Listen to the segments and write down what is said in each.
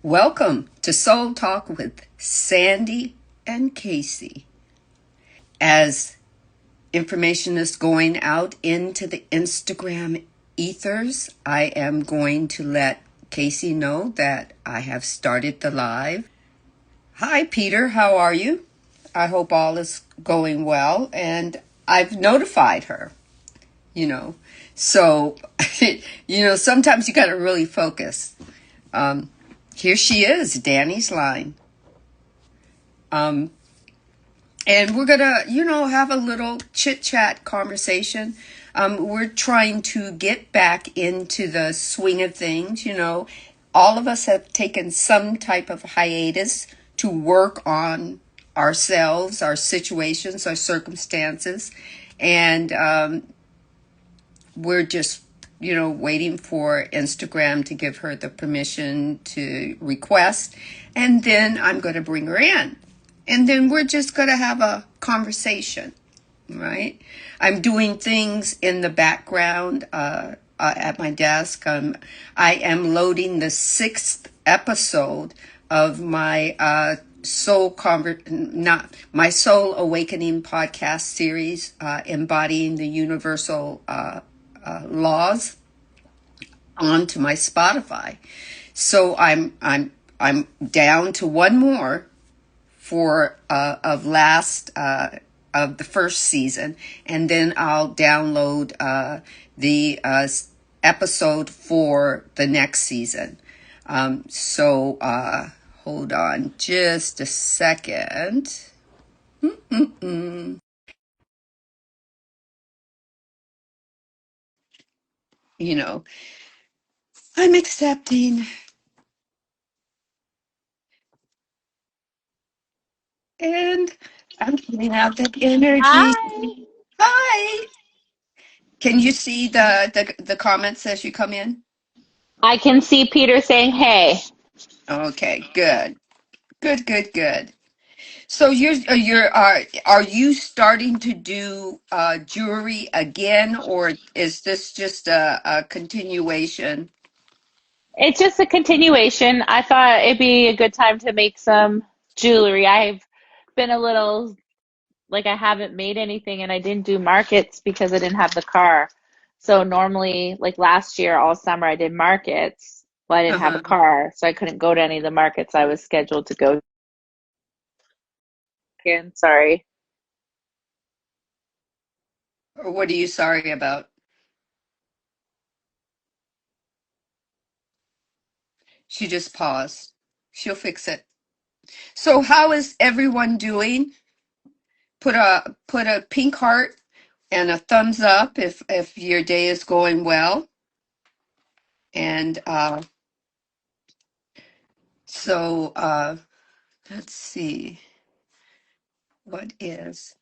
Welcome to Soul Talk with Sandee and Casey. As information is going out into the Instagram ethers, I am going to let Casey know that I have started the live. Hi, Peter. How are you? I hope all is going well. And I've notified her, you know. So, sometimes you got to really focus. Here she is, Danny's line. And we're going to, have a little chit chat conversation. We're trying to get back into the swing of things. All of us have taken some type of hiatus to work on ourselves, our situations, our circumstances. And we're just, waiting for Instagram to give her the permission to request. And then I'm going to bring her in. And then we're just going to have a conversation, right? I'm doing things in the background at my desk. I am loading the 6th episode of my not my Soul Awakening podcast series, embodying the universal laws, onto my Spotify. So I'm down to one more for of the first season, and then I'll download the episode for the next season. Hold on just a second. You know, I'm accepting, and I'm getting out that energy. Hi. Hi. Can you see the comments as you come in? I can see Peter saying, hey. Okay, good. Good, good, good. So are you starting to do jewelry again, or is this just a continuation? It's just a continuation. I thought it'd be a good time to make some jewelry. I've been a little like I haven't made anything and I didn't do markets because I didn't have the car. So normally, like last year, all summer, I did markets. Well, I didn't have a Uh-huh. car, so I couldn't go to any of the markets I was scheduled to go in. Sorry. Or what are you sorry about? She just paused. She'll fix it. So how is everyone doing? Put a pink heart and a thumbs up if your day is going well. And so let's see what is.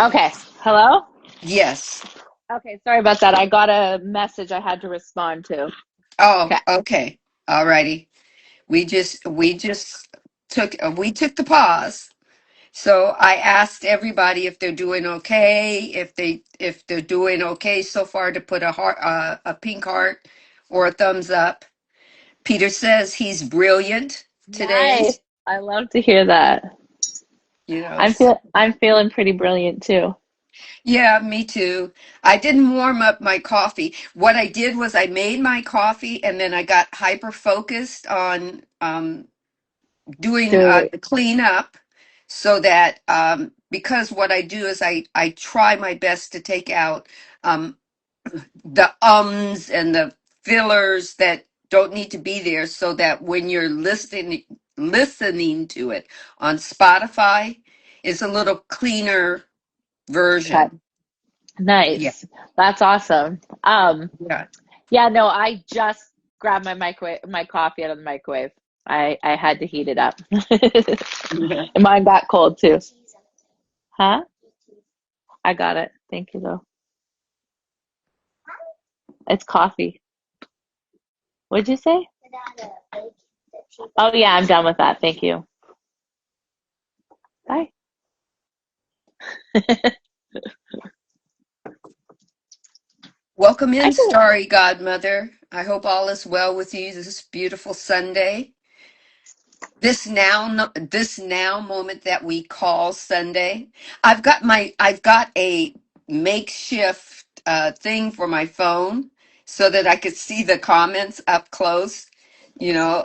Okay. Hello? Yes. Okay, sorry about that. I got a message I had to respond to. Oh, Okay. okay. All righty. We just took the pause. So I asked everybody if they're doing okay, if they're doing okay so far, to put a pink heart or a thumbs up. Peter says he's brilliant today. Nice. I love to hear that. You know, I'm feeling pretty brilliant too. yeah, me too. I didn't warm up my coffee. What I did was I made my coffee and then I got hyper focused on doing Do the cleanup, so that because what I do is I try my best to take out um, the ums and the fillers that don't need to be there, so that when you're listening to it on Spotify, it's a little cleaner cut. version. Yeah, Nice. That's awesome. yeah. Yeah, no, I just grabbed my coffee out of the microwave. I had to heat it up. Yeah. And mine got cold too. Huh? I got it. Thank you though. It's coffee. What'd you say? Oh yeah, I'm done with that. Thank you. Bye. Welcome I in, can. Starry Godmother. I hope all is well with you this beautiful Sunday. This now moment that we call Sunday. I've got a makeshift thing for my phone so that I could see the comments up close. You know,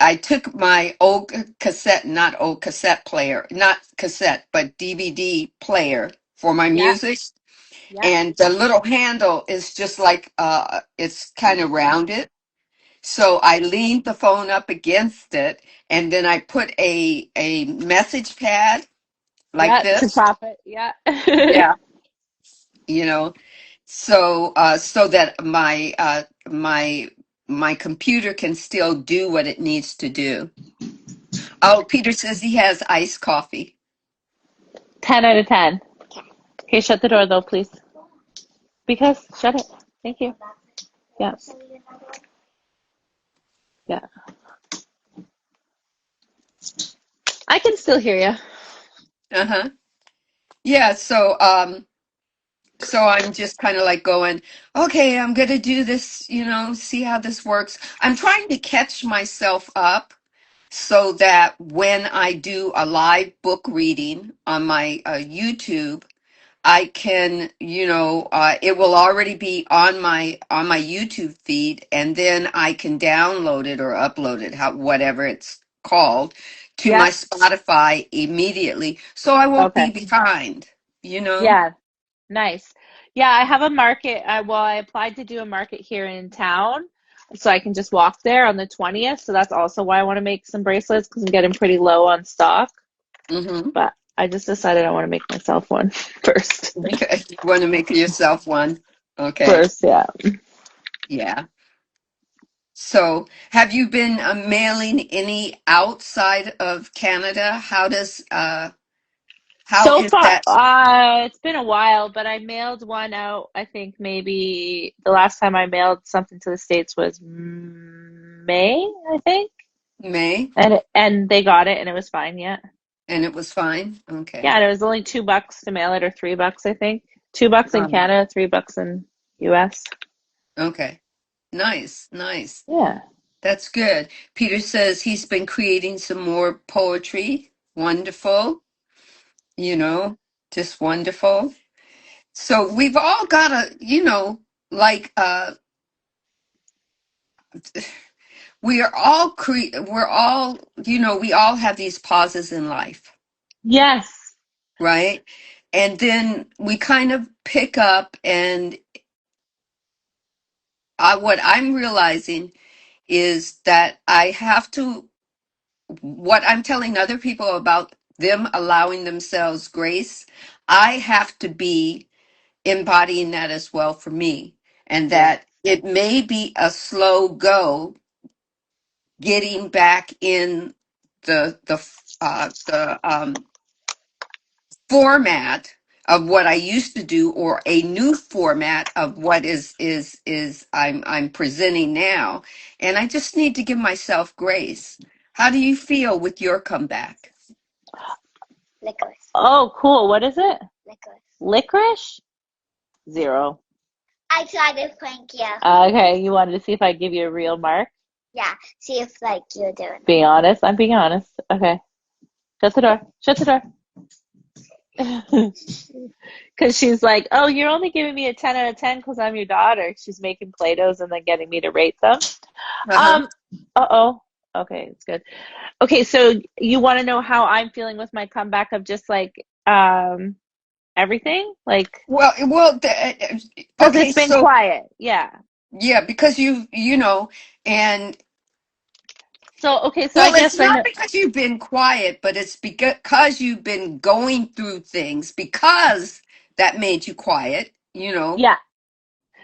I took my old cassette, not old cassette player, not cassette, but DVD player for my Yeah, music, yeah, and the little handle is just like it's kind of rounded. So I leaned the phone up against it, and then I put a message pad like yeah, to this. top it. Yeah. Yeah. You know, so that my computer can still do what it needs to do. Oh, Peter says he has iced coffee. 10 out of 10. Okay, shut the door though, please. Because shut it. Thank you. Yeah, yeah. I can still hear you. Uh-huh. Yeah, so I'm just kind of like going, okay, I'm gonna do this, see how this works. I'm trying to catch myself up so that when I do a live book reading on my YouTube, I can, it will already be on my YouTube feed, and then I can download it or upload it, whatever it's called, to Yeah. my Spotify immediately, so I won't Okay. be behind, you know? Yeah. Nice. Yeah, I have a market. I applied to do a market here in town, so I can just walk there on the 20th. So that's also why I want to make some bracelets because I'm getting pretty low on stock. Mm-hmm. But I just decided I want to make myself one first. Okay. You want to make yourself one? Okay. First, yeah. Yeah. So, have you been mailing any outside of Canada? How So is far, that? it's been a while, but I mailed one out. I think maybe the last time I mailed something to the States was May, I think, May, and they got it, and it was fine. Yeah, and it was fine? yeah, Okay. and it was only $2 to mail it, or $3, I think. $2 in Um, Canada, $3 in US. okay. Nice, nice. Yeah. That's good. Peter says he's been creating some more poetry. Wonderful, you know, just wonderful. So we've all got like we're all, we all have these pauses in life, Yes. right? And then we kind of pick up, and what I'm realizing is that what I'm telling other people about them allowing themselves grace, I have to be embodying that as well for me. And Yeah. that it may be a slow go getting back in the format of what I used to do, or a new format of what is I'm presenting now, and I just need to give myself grace. How do you feel with your comeback? Licorice. Oh, cool. What is it? Licorice. Licorice? Zero. I tried to prank you. Okay, you wanted to see if I give you a real mark? Yeah, see if like you're doing Being honest? I'm being honest. Okay. Shut the door. Shut the door. it. Because she's like, oh, you're only giving me a 10 out of 10 because I'm your daughter. She's making Play-Dohs and then getting me to rate them. Uh-huh. Um, uh-oh. Okay, it's good. Okay, so you want to know how I'm feeling with my comeback of just like everything? Like, Well, because okay, it's been so quiet. Yeah. yeah, because and So, okay, so I well, it's guess I not know. because you've been quiet, but it's because you've been going through things, because that made you quiet, Yeah.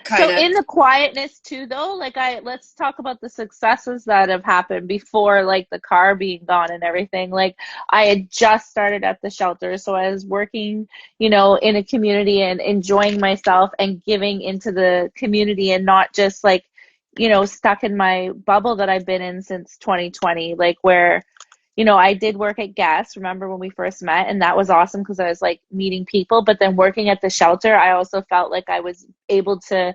kind So of. in the quietness too, though, like let's talk about the successes that have happened before, like the car being gone and everything. Like I had just started at the shelter, so I was working, in a community and enjoying myself and giving into the community and not just like, stuck in my bubble that I've been in since 2020, like where, I did work at Guess, remember when we first met, and that was awesome because I was like meeting people. But then working at the shelter, I also felt like I was able to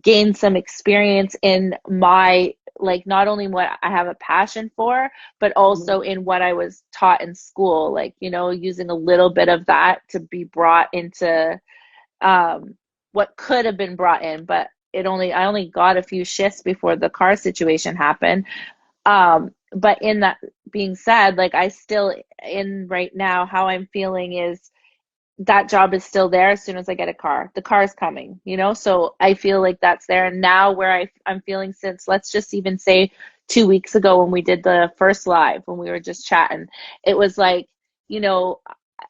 gain some experience in my, like, not only what I have a passion for, but also in what I was taught in school, like, using a little bit of that to be brought into what could have been brought in, but I only got a few shifts before the car situation happened. But in that being said, like, I still, in right now, how I'm feeling is that job is still there as soon as I get a car. The car is coming, so I feel like that's there. And now where I'm feeling since, let's just even say 2 weeks ago when we did the first live, when we were just chatting, it was like, you know,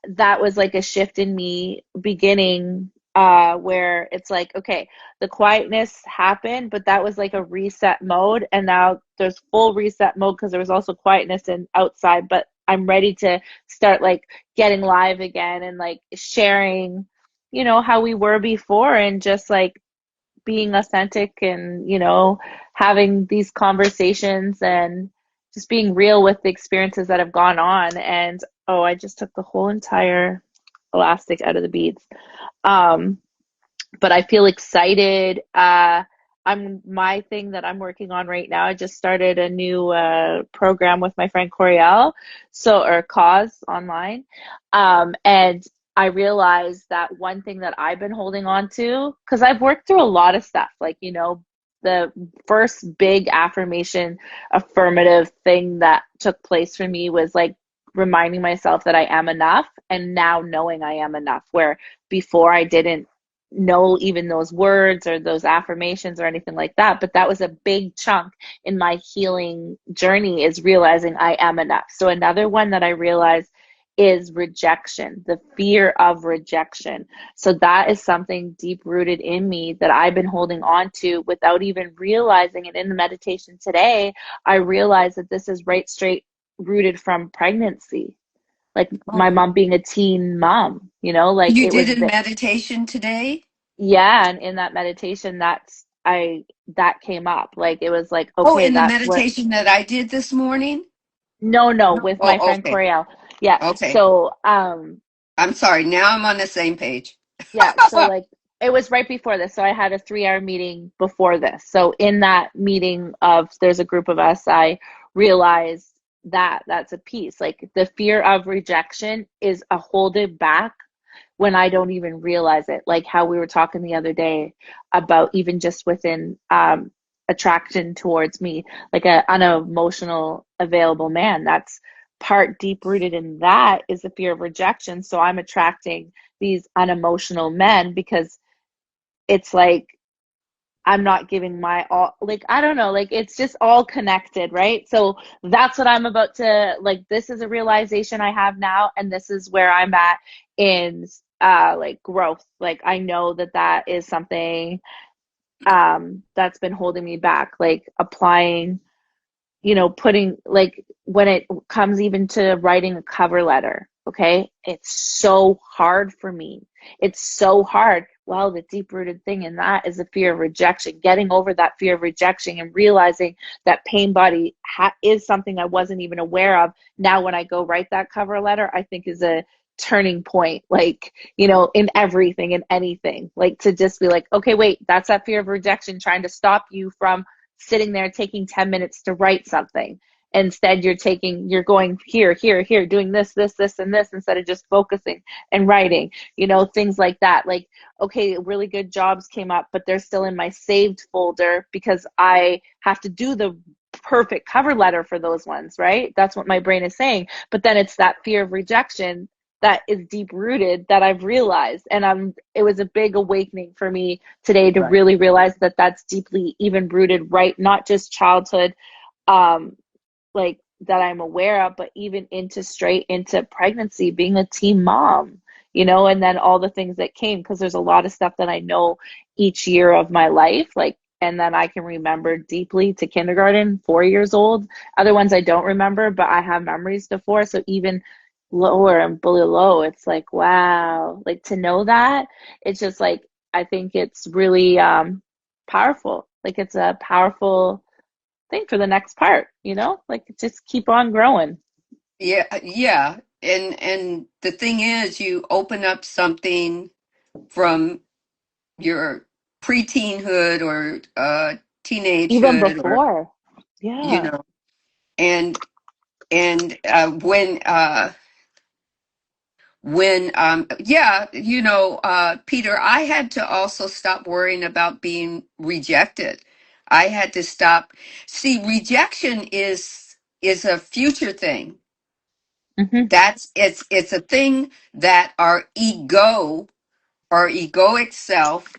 that was like a shift in me beginning, where it's like, okay, the quietness happened, but that was like a reset mode. And now there's full reset mode because there was also quietness and outside, but I'm ready to start like getting live again and like sharing, how we were before, and just like being authentic and, having these conversations and just being real with the experiences that have gone on. And oh, I just took the whole entire elastic out of the beads. Um, but I feel excited. My thing that I'm working on right now, I just started a new program with my friend Coriel, or cause online. And I realized that one thing that I've been holding on to, because I've worked through a lot of stuff, like, the first big affirmative thing that took place for me was like reminding myself that I am enough, and now knowing I am enough, where before I didn't know even those words or those affirmations or anything like that. But that was a big chunk in my healing journey, is realizing I am enough. So another one that I realized is rejection, the fear of rejection. So that is something deep rooted in me that I've been holding on to without even realizing it. In the meditation today, I realized that this is right straight rooted from pregnancy, like my Oh, mom being a teen mom, like you it was did a meditation today? yeah. And in that meditation, that came up. Like, it was like, Oh, okay, in the that's what, meditation that I did this morning? no, No. with my Oh, friend okay. Coriel. Yeah. Okay. So, I'm sorry. Now I'm on the same page. yeah. So, like, it was right before this. So I had a 3 hour meeting before this. So in that meeting there's a group of us, I realized that that's a piece. Like, the fear of rejection is a hold it back when I don't even realize it. Like how we were talking the other day about even just within attraction towards me, like a unemotional, available man. That's part deep rooted in that is the fear of rejection. So I'm attracting these unemotional men because it's like I'm not giving my all. Like, I don't know, like it's just all connected, right? So that's what I'm about to, like, this is a realization I have now, and this is where I'm at in like growth. Like, I know that that is something that's been holding me back, like applying, putting, like, when it comes even to writing a cover letter, okay, it's so hard for me. It's so hard. Well, the deep rooted thing in that is the fear of rejection, getting over that fear of rejection and realizing that pain body is something I wasn't even aware of. Now, when I go write that cover letter, I think is a turning point, like, in everything and anything, like to just be like, okay, wait, that's that fear of rejection trying to stop you from sitting there taking 10 minutes to write something. Instead, you're going here, here, here, doing this, and this, instead of just focusing and writing, things like that. Like, okay, really good jobs came up, but they're still in my saved folder because I have to do the perfect cover letter for those ones, right? That's what my brain is saying. But then it's that fear of rejection that is deep rooted that I've realized. And it was a big awakening for me today to Right. really realize that that's deeply even rooted, right? Not just childhood, um, like that I'm aware of, but even straight into pregnancy, being a teen mom, and then all the things that came, because there's a lot of stuff that I know each year of my life, like, and then I can remember deeply to kindergarten, 4 years old. Other ones I don't remember, but I have memories to four. So even lower and below, it's like, wow, like to know that, it's just like, I think it's really powerful. Like, it's a powerful thing for the next part, like just keep on growing. Yeah, yeah. And the thing is, you open up something from your preteenhood or Even teenagehood, or before. you Yeah. know, and when yeah, Peter, I had to also stop worrying about being rejected. I had to stop. See, rejection is a future thing. Hmm. It's a thing that our egoic self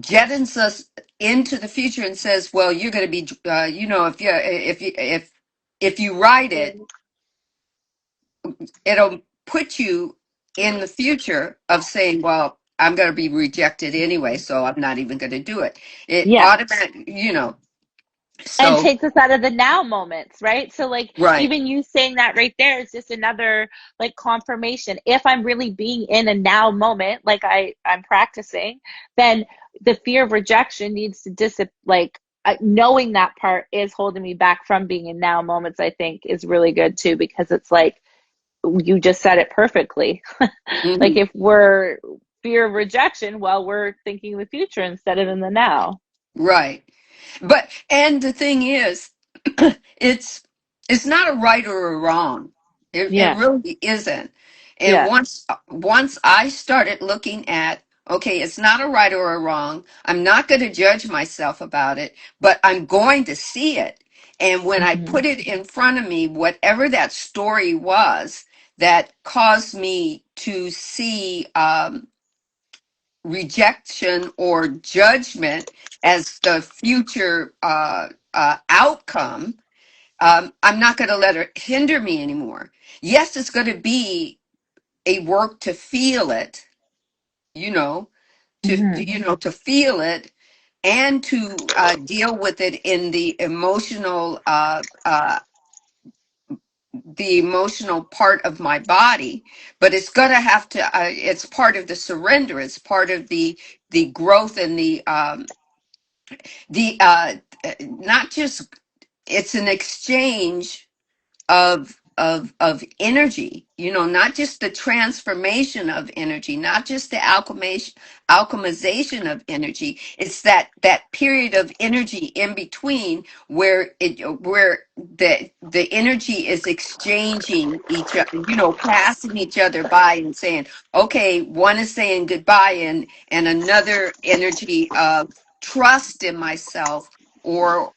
jettons us into the future and says, well, you're going to be if you write it, it'll put you in the future of saying, well, I'm going to be rejected anyway, so I'm not even going to do it. It Yeah. automatic. And So takes us out of the now moments, right? So like right. even you saying that right there is just another like confirmation. If I'm really being in a now moment, like I'm practicing, then the fear of rejection needs to like knowing that part is holding me back from being in now moments, I think is really good too, because it's like you just said it perfectly. Like Mhm. if we're fear of rejection, well, we're thinking the future instead of in the now. Right. And the thing is, it's it's not a right or a wrong. It Yeah. really isn't. And Yeah. once I started looking at, okay, it's not a right or a wrong. I'm not going to judge myself about it, but I'm going to see it. And when I Hmm. put it in front of me, whatever that story was that caused me to see rejection or judgment as the future outcome, I'm not going to let it hinder me anymore. Yes, it's going to be a work to feel it, you know, Hmm. to feel it and to deal with it in the emotional part of my body. But it's going to have to. It's part of the surrender. It's part of the growth and the not just, it's an exchange of energy, not just the transformation of energy, not just the alchemization of energy. It's that period of energy in between where the energy is exchanging each other, passing each other by and saying, okay, one is saying goodbye, and another energy of trust in myself, or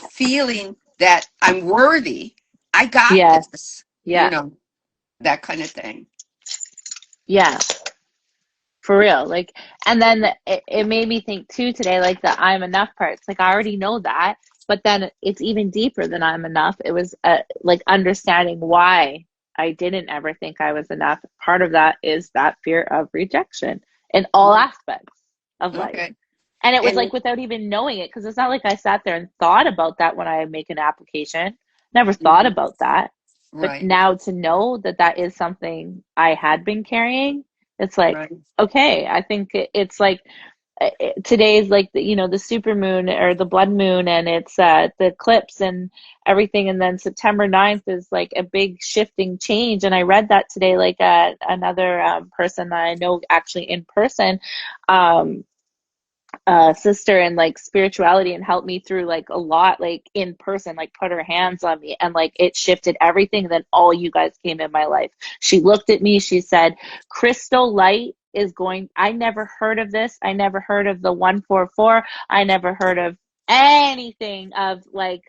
feeling that I'm worthy. I got Yes. this, Yeah. that kind of thing. Yeah. For real. Like, and then it made me think too today, like the I'm enough parts. Like, I already know that, but then it's even deeper than I'm enough. It was like understanding why I didn't ever think I was enough. Part of that is that fear of rejection in all Right. aspects of life. Okay. And it was And like without even knowing it, because it's not like I sat there and thought about that when I make an application. Never thought mhm, about that. But right, now to know that that is something I had been carrying, it's like, right. okay, I think it's like today's like the super moon or the blood moon, and it's the eclipse and everything, and then September 9th is like a big shifting change. And I read that today, like another person that I know actually in person, um sister in like spirituality, and helped me through like a lot, like in person, like put her hands on me, and like it shifted everything. Then all you guys came in my life. She looked at me, she said, crystal light is going, I never heard of this, I never heard of the 144, I never heard of anything of like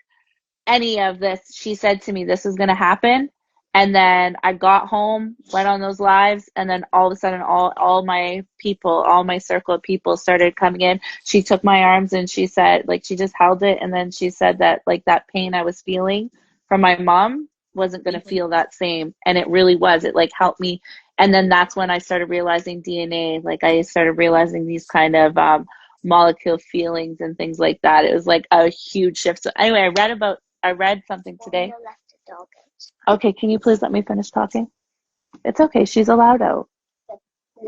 any of this. She said to me, this is going to happen. And then I got home, went on those lives, and then all of a sudden, all my people, all my circle of people started coming in. She took my arms and she said, like, she just held it. And then she said that, like, that pain I was feeling from my mom wasn't going to Mhm. feel that same. And it really was. It, like, helped me. And then that's when I started realizing DNA. Like, I started realizing these kind of molecule feelings and things like that. It was like a huge shift. So, anyway, I read something today. Daniel left the dog Okay, can you please let me finish talking? It's okay. She's allowed out. out.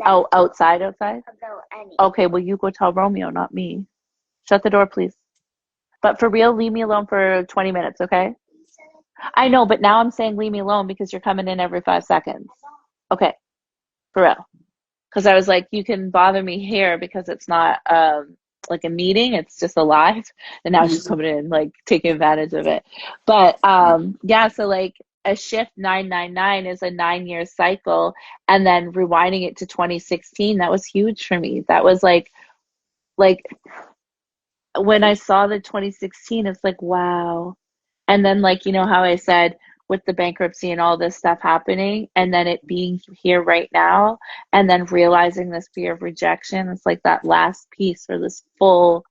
Oh, Left outside, outside? about any. Okay, well, you go tell Romeo, not me. Shut the door, please. But for real, leave me alone for 20 minutes, okay? I know, but now I'm saying leave me alone because you're coming in every 5 seconds. Okay, for real. Because I was like, you can bother me here because it's not like a meeting, it's just a live. And now she's Mhm. coming in like taking advantage of it. But yeah, so like a shift 999 is a 9 year cycle, and then rewinding it to 2016, that was huge for me. That was like when I saw the 2016, it's like, wow. And then, like, you know, how I said with the bankruptcy and all this stuff happening, and then it being here right now, and then realizing this fear of rejection, it's like that last piece for this full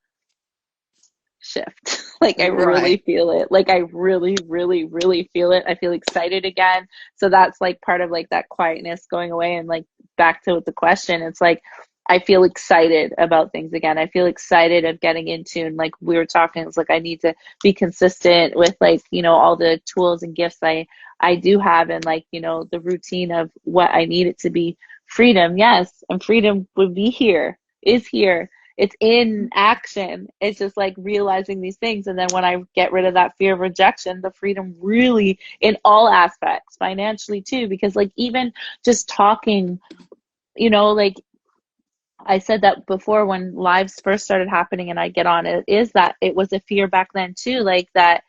shift. Like, I really Right. feel it. Like, I really, really, really feel it. I feel excited again. So that's like part of like that quietness going away. And like back to the question, it's like, I feel excited about things again. I feel excited of getting into, and like we were talking, it's like I need to be consistent with like, you know, all the tools and gifts I do have, and like, you know, the routine of what I need it to be. Freedom, yes, and freedom would be here, is here. It's in action. It's just like realizing these things. And then when I get rid of that fear of rejection, the freedom really in all aspects, financially too, because like even just talking, you know, like I said that before when lives first started happening and I get on it, is that it was a fear back then too, like that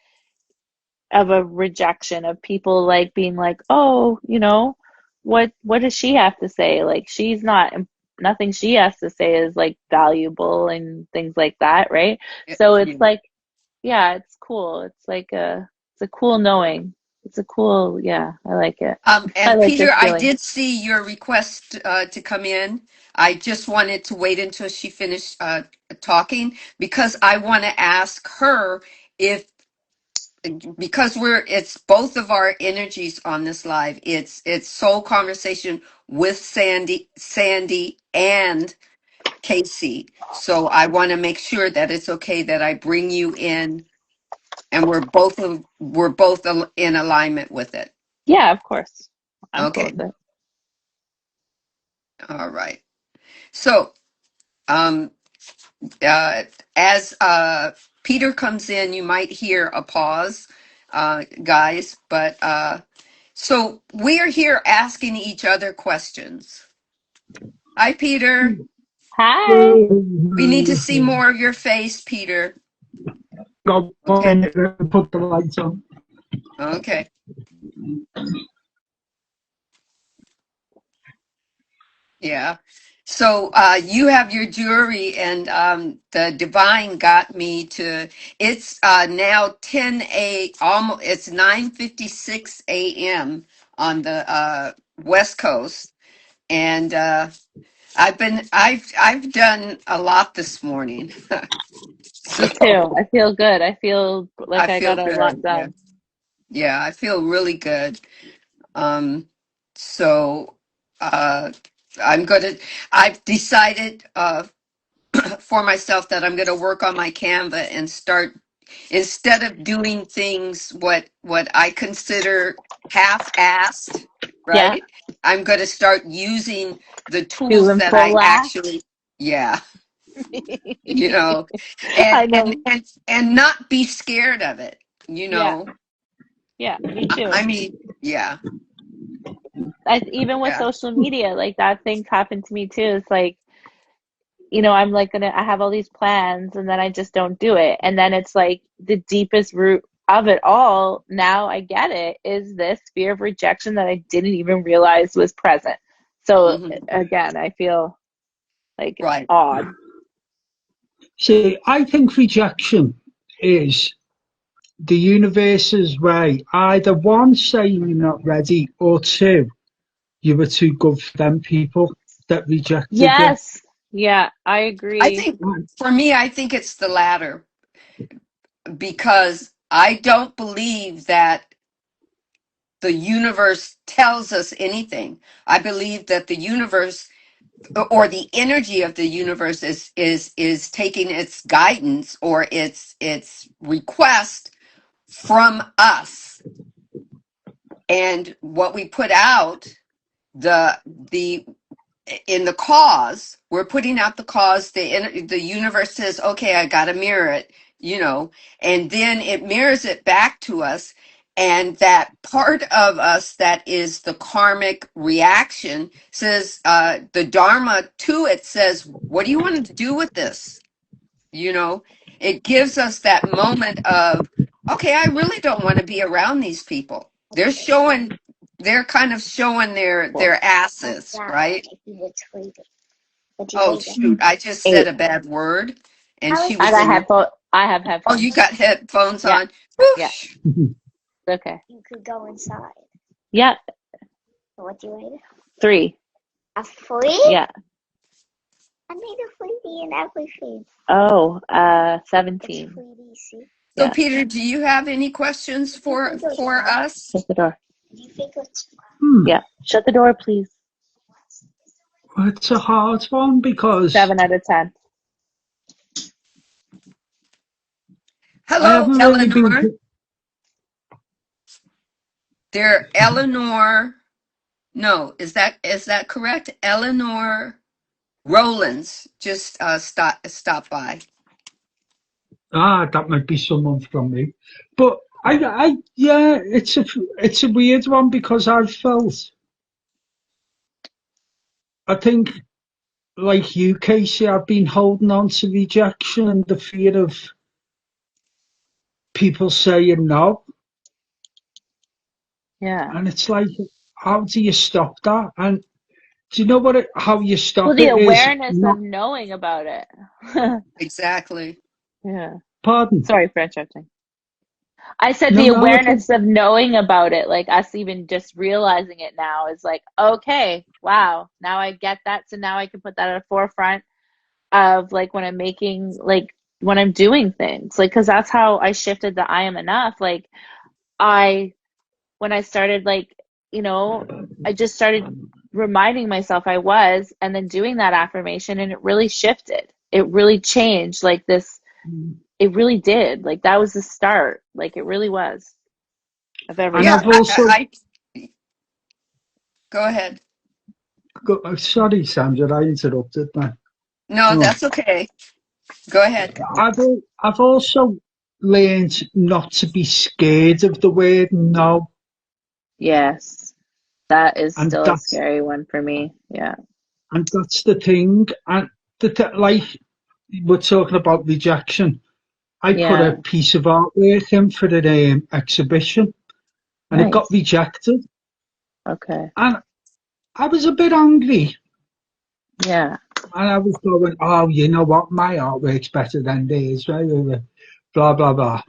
of a rejection of people like being like, oh, you know, what does she have to say? Like she's not, nothing she has to say is like valuable and things like that, right? So it's Yeah. like, yeah, it's cool. It's a cool knowing. It's a cool, yeah, I like it. I And like Peter, this I feeling. did see your request to come in. I just wanted to wait until she finished talking because I want to ask her if, because it's both of our energies on this live. It's soul conversation with Sandy and Casey. So I want to make sure that it's okay that I bring you in and we're both in alignment with it. Yeah, of course. I'm cool Okay. with it. All right. So, um, uh, as Peter comes in, you might hear a pause, guys. But so we are here asking each other questions. Hi, Peter. Hi. Go We need to see more of your face, Peter. Okay. on and put the lights on. Okay. Yeah. So you have your jewelry, and the divine got me to. It's now 10 almost. It's 9:56 a.m. on the West Coast, and I've done a lot this morning, so Me too. I feel good. I feel I like I feel got a lot good. Yeah, done. yeah, I feel really good. Um, so uh, I'm gonna. I've decided. For myself that I'm going to work on my Canva and start, instead of doing things what I consider half-assed, Yeah. right? I'm going to start using the tools Doing that full I ass. actually, yeah, you know, and I and know. and and not be scared of it, you Yeah. know. Yeah, me too. I mean, yeah, Even with yeah. social media, like that thing's happened to me too. It's like, you know, I'm like I have all these plans and then I just don't do it. And then it's like the deepest root of it all, now I get it, is this fear of rejection that I didn't even realize was present. So Hmm. again, I feel like Right. odd. See, I think rejection is the universe's way. Either one, saying you're not ready, or two, you were too good for them people that rejected you. Yes. Yeah, I I agree. think for me, I think it's the latter because I don't believe that the universe tells us anything. I believe that the universe or the energy of the universe is taking its guidance or its request from us, and what we put out, the in the cause, we're putting out the cause. The universe says, okay, I got to mirror it, and then it mirrors it back to us, And that part of us that is the karmic reaction says, the Dharma to it says, what do you want to do with this? You know, it gives us that moment of, okay, I really don't want to be around these people. They're kind of showing their asses, right? Oh, shoot, I just said Eight. a bad word and How she is I was got in your, headphone. I have oh, you headphones. got headphones Yeah. on. Yeah. Whoosh. Okay. You could go inside. Yeah. So what do you rate it? 3. A flea? Yeah. I made a flea and everything. Oh, It's 17. flea, see? So, Yeah. Peter, do you have any questions for us? Shut the door. Do you think it's Yeah. Shut the door, please. It's a hard one because 7 out of 10. I Hello, haven't really been. Eleanor. There, Eleanor. No, is that correct? Eleanor Rollins just stop by. That might be someone from me, but yeah, it's a weird one because I think, like you, Casey, I've been holding on to rejection and the fear of people saying no, Yeah. and it's like, how do you stop that? And do you know how you Well, stop the it is awareness not. of knowing about it. Exactly. Yeah. Pardon? Sorry for interrupting. I said No, the no, okay. awareness of knowing about it, like us even just realizing it now is like, okay, wow, now I get that. So now I can put that at the forefront of like when I'm making, like when I'm doing things, like, because that's how I shifted the I am enough. Like, I, when I started, like, you know, I just started reminding myself I was, and then doing that affirmation, and it really shifted. It really changed, like this, it really did. Like, that was the start. Like, it really was of And Yeah, everything. I've also I go ahead. sorry, Sandra, I interrupted. Man. No, Oh. that's okay. Go ahead. I've also learned not to be scared of the word no, Yes, that is and still a that's scary one for me. Yeah. the thing. And like we're talking about rejection. I put a Yeah. piece of artwork in for the exhibition, and it got Nice. rejected. Okay. And I was a bit angry, Yeah. and I was going, "Oh, you know what? My artwork's better than theirs." Right? Blah blah blah.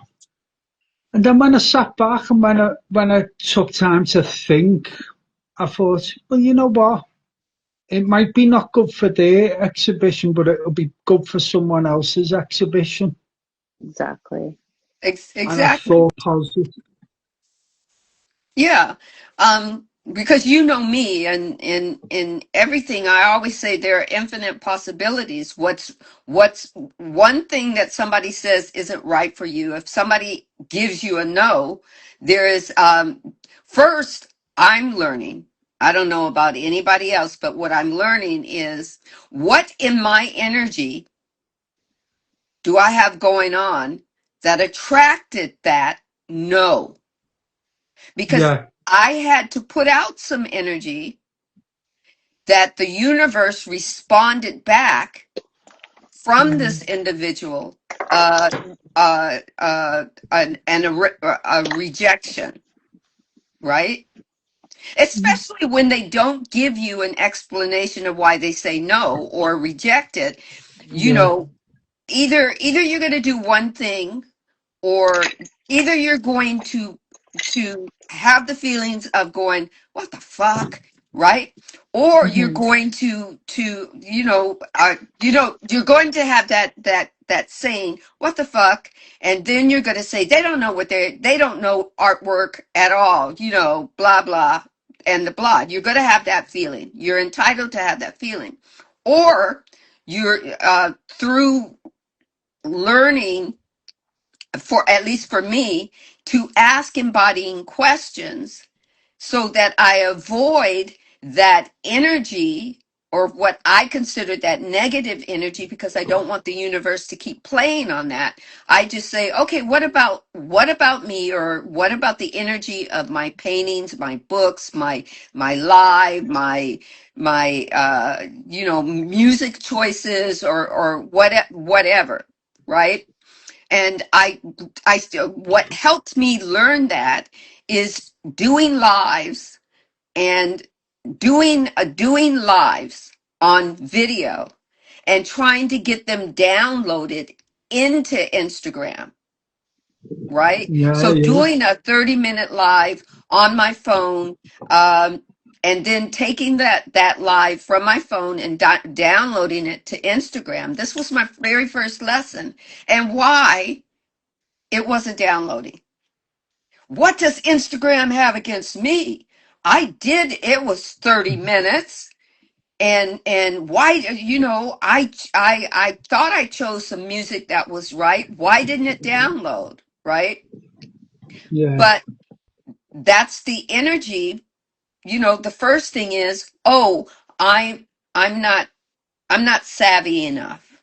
And then when I sat back and when I took time to think, I thought, well, you know what? It might be not good for their exhibition, but it'll be good for someone else's exhibition. Exactly. And I Exactly. thought positive. Yeah. Because you know me and in everything I always say there are infinite possibilities. What's one thing that somebody says isn't right for you? If somebody gives you a no, there is first I'm learning. I don't know about anybody else, but what I'm learning is what in my energy do I have going on that attracted that no? Because Yeah, I had to put out some energy that the universe responded back from this individual, uh, a rejection, right? Especially when they don't give you an explanation of why they say no or reject it. You yeah, know, either you're going to do one thing, or either you're going to have the feelings of going what the fuck, right? Or you're Hmm. going to you're going to have that saying what the fuck, and then you're going to say they don't know what they don't know artwork at all, blah blah, and the blah. You're going to have that feeling. You're entitled to have that feeling. Or you're through learning, for at least for me, to ask embodying questions so that I avoid that energy or what I consider that negative energy, because I don't want the universe to keep playing on that. I just say, okay, what about me, or what about the energy of my paintings, my books, my live, my music choices, or whatever, right? And I still, what helped me learn that is doing lives, and doing lives on video, and trying to get them downloaded into Instagram, right? Yeah, So yeah, doing a 30-minute live on my phone, um, and then taking that live from my phone and downloading it to Instagram. This was my very first lesson, and why it wasn't downloading. What does Instagram have against me? I did, it was 30 minutes. And why, I thought I chose some music that was right. Why didn't it download? Right? yeah, But that's the energy. The first thing is, oh, I'm not I'm not savvy enough,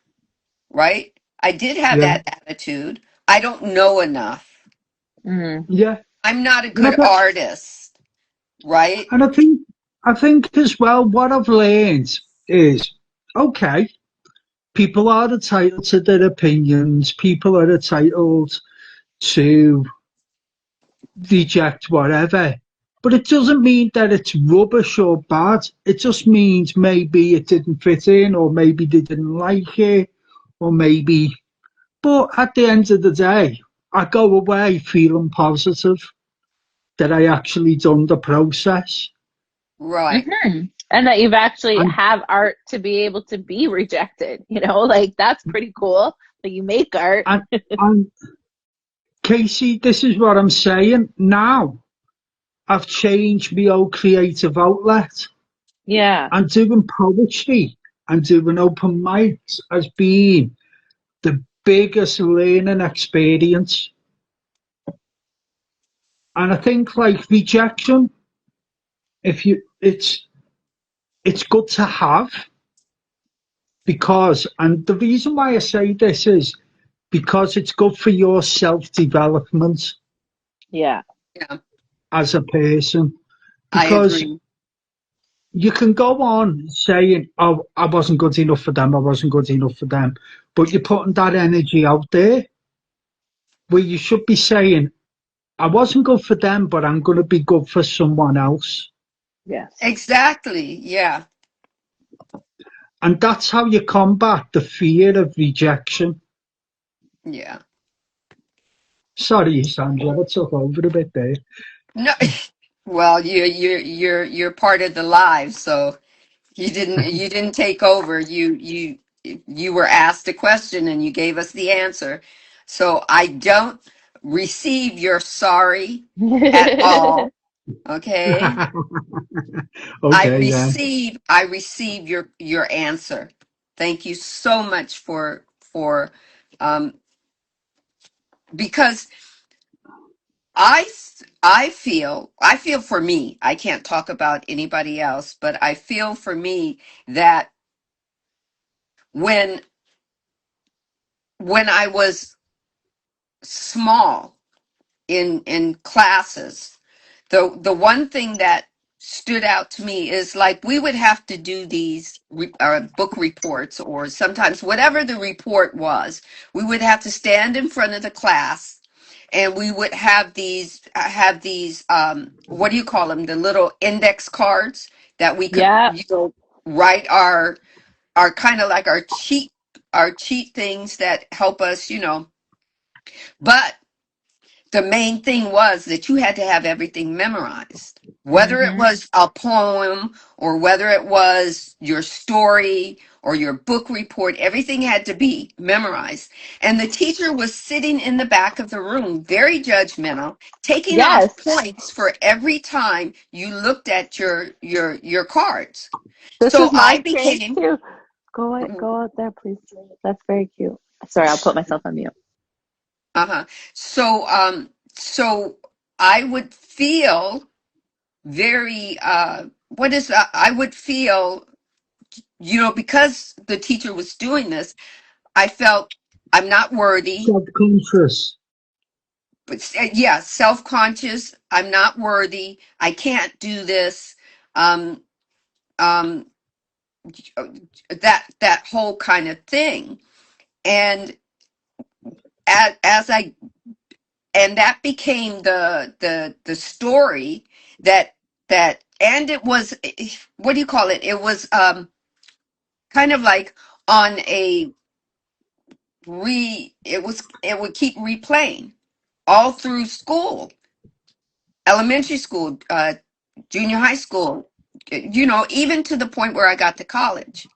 right? I did have yeah, that attitude. I don't know enough. Mm. yeah. I'm not a And I, good artist, right? and I think as well, what I've learned is, okay, people are entitled to their opinions. People are entitled to reject whatever. But it doesn't mean that it's rubbish or bad. It just means maybe it didn't fit in, or maybe they didn't like it, or maybe. But at the end of the day, I go away feeling positive that I actually done the process. Right. And that you've actually And, have art to be able to be rejected, like that's pretty cool. Like you make art. and, and Casey, this is what I'm saying. Now I've changed my own creative outlet, Yeah. and doing poetry and doing open mics has been the biggest learning experience. And I think like rejection, if you it's good to have, because, and the reason why I say this is because it's good for your self development Yeah. Yeah, as a person. I Because agree. you can go on saying, oh, I wasn't good enough for them, I wasn't good enough for them, but you're putting that energy out there where you should be saying, I wasn't good for them, but I'm going to be good for someone else. Yes. Exactly. Yeah. And that's how you combat the fear of rejection. Yeah. Sorry, Sandra, I took over a bit there. No, well, you're part of the live, so you didn't take over. You were asked a question and you gave us the answer. So I don't receive your sorry at all. Okay. Okay, then. I receive your answer. Thank you so much for um because I feel for me, I can't talk about anybody else, but I feel for me that when when I was small in classes, the one thing that stood out to me is, like, we would have to do these book reports, or sometimes whatever the report was, we would have to stand in front of the class, and we would have these what do you call them, the little index cards that we could, Yeah. write our kind of like our cheat things that help us, but the main thing was that you had to have everything memorized, whether it Hmm. was a poem, or whether it was your story or your book report. Everything had to be memorized, and the teacher was sitting in the back of the room, very judgmental, taking off Yes. points for every time you looked at your cards. This So is my I experience became too. Go out there, please. That's very cute. Sorry, I'll put myself on mute. uh-huh so I would feel very, I would feel because the teacher was doing this, I felt I'm not worthy. Subconscious. But yeah, self-conscious. I'm not worthy. I can't do this. Um, um, that whole kind of thing. And as I and that became the story and it was, what do you call it? It was kind of like on a it would keep replaying all through school, elementary school, junior high school, even to the point where I got to college.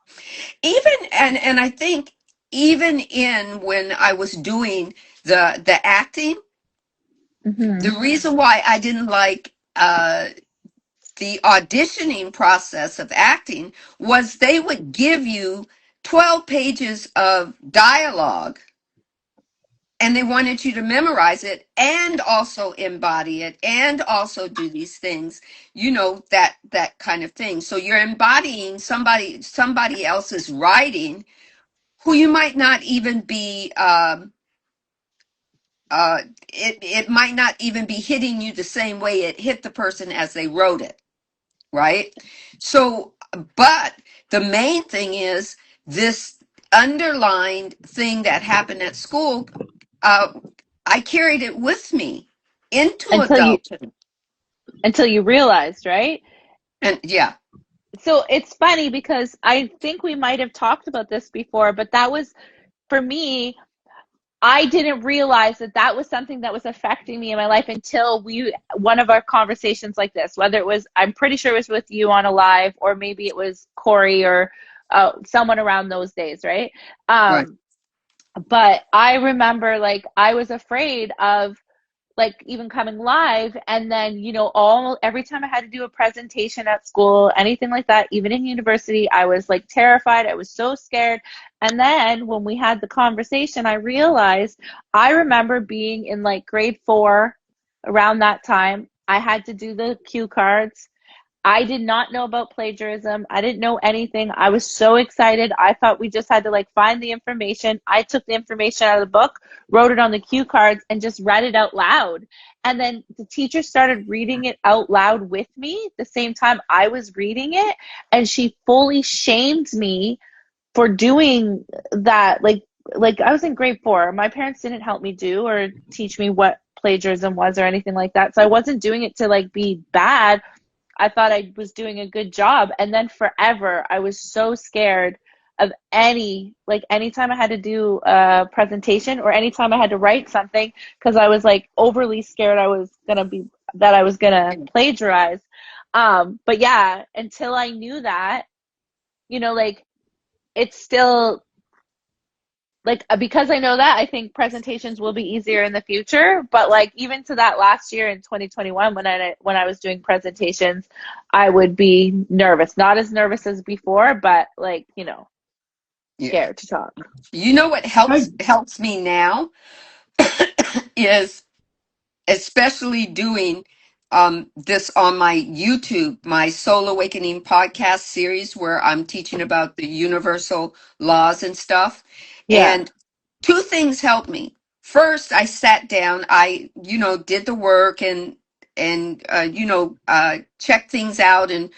Even and I think even in when I was doing the acting, Hmm. the reason why I didn't like the auditioning process of acting was they would give you 12 pages of dialogue and they wanted you to memorize it and also embody it and also do these things, that kind of thing. So you're embodying somebody else's writing who you might not even be it might not even be hitting you the same way it hit the person as they wrote it, right? So, but the main thing is this underlined thing that happened at school. uh, I carried it with me into Until you adulthood. until you realized, right? And yeah, So it's funny because I think we might have talked about this before, but that was for me. I didn't realize that that was something that was affecting me in my life until one of our conversations like this, whether it was, I'm pretty sure it was with you on a live, or maybe it was Corey or someone around those days, right? right. Um, but I remember like I was afraid of like even coming live, and then all every time I had to do a presentation at school, anything like that, even in university, I was like terrified. I was so scared. And then when we had the conversation, I realized I remember being in like grade 4 around that time. I had to do the cue cards. I did not know about plagiarism. I didn't know anything. I was so excited. I thought we just had to like find the information. I took the information out of the book, wrote it on the cue cards, and just read it out loud. And then the teacher started reading it out loud with me the same time I was reading it. And she fully shamed me for doing that. Like I was in grade 4. My parents didn't help me do or teach me what plagiarism was or anything like that. So I wasn't doing it to like be bad. I thought I was doing a good job. And then forever, I was so scared of anytime I had to do a presentation or anytime I had to write something, because I was like overly scared I was gonna plagiarize. But yeah, until I knew that, like it's still like because I know that, I think presentations will be easier in the future. But like even to that last year in 2021, when I was doing presentations, I would be nervous, not as nervous as before, but like Yeah. scared to talk. You know what I helps me now is especially doing this on my YouTube, my Soul Awakening podcast series, where I'm teaching about the universal laws and stuff. Yeah. And two things helped me. First, I sat down, I, did the work and checked things out and,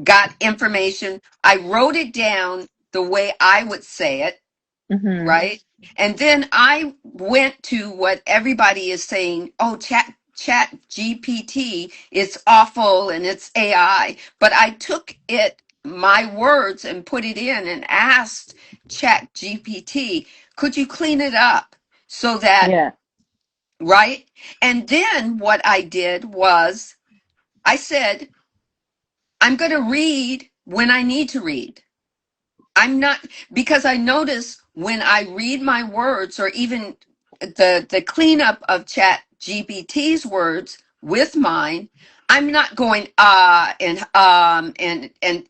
got information. I wrote it down the way I would say it, Hmm. right? And then I went to what everybody is saying, oh, chat GPT, it's awful and it's AI. But I took my words and put it in and asked chat GPT, could you clean it up so that, Yeah. right? And then what I did was I said, I'm going to read when I need to read. I'm not, because I notice when I read my words or even the cleanup of chat GPT's words with mine, I'm not going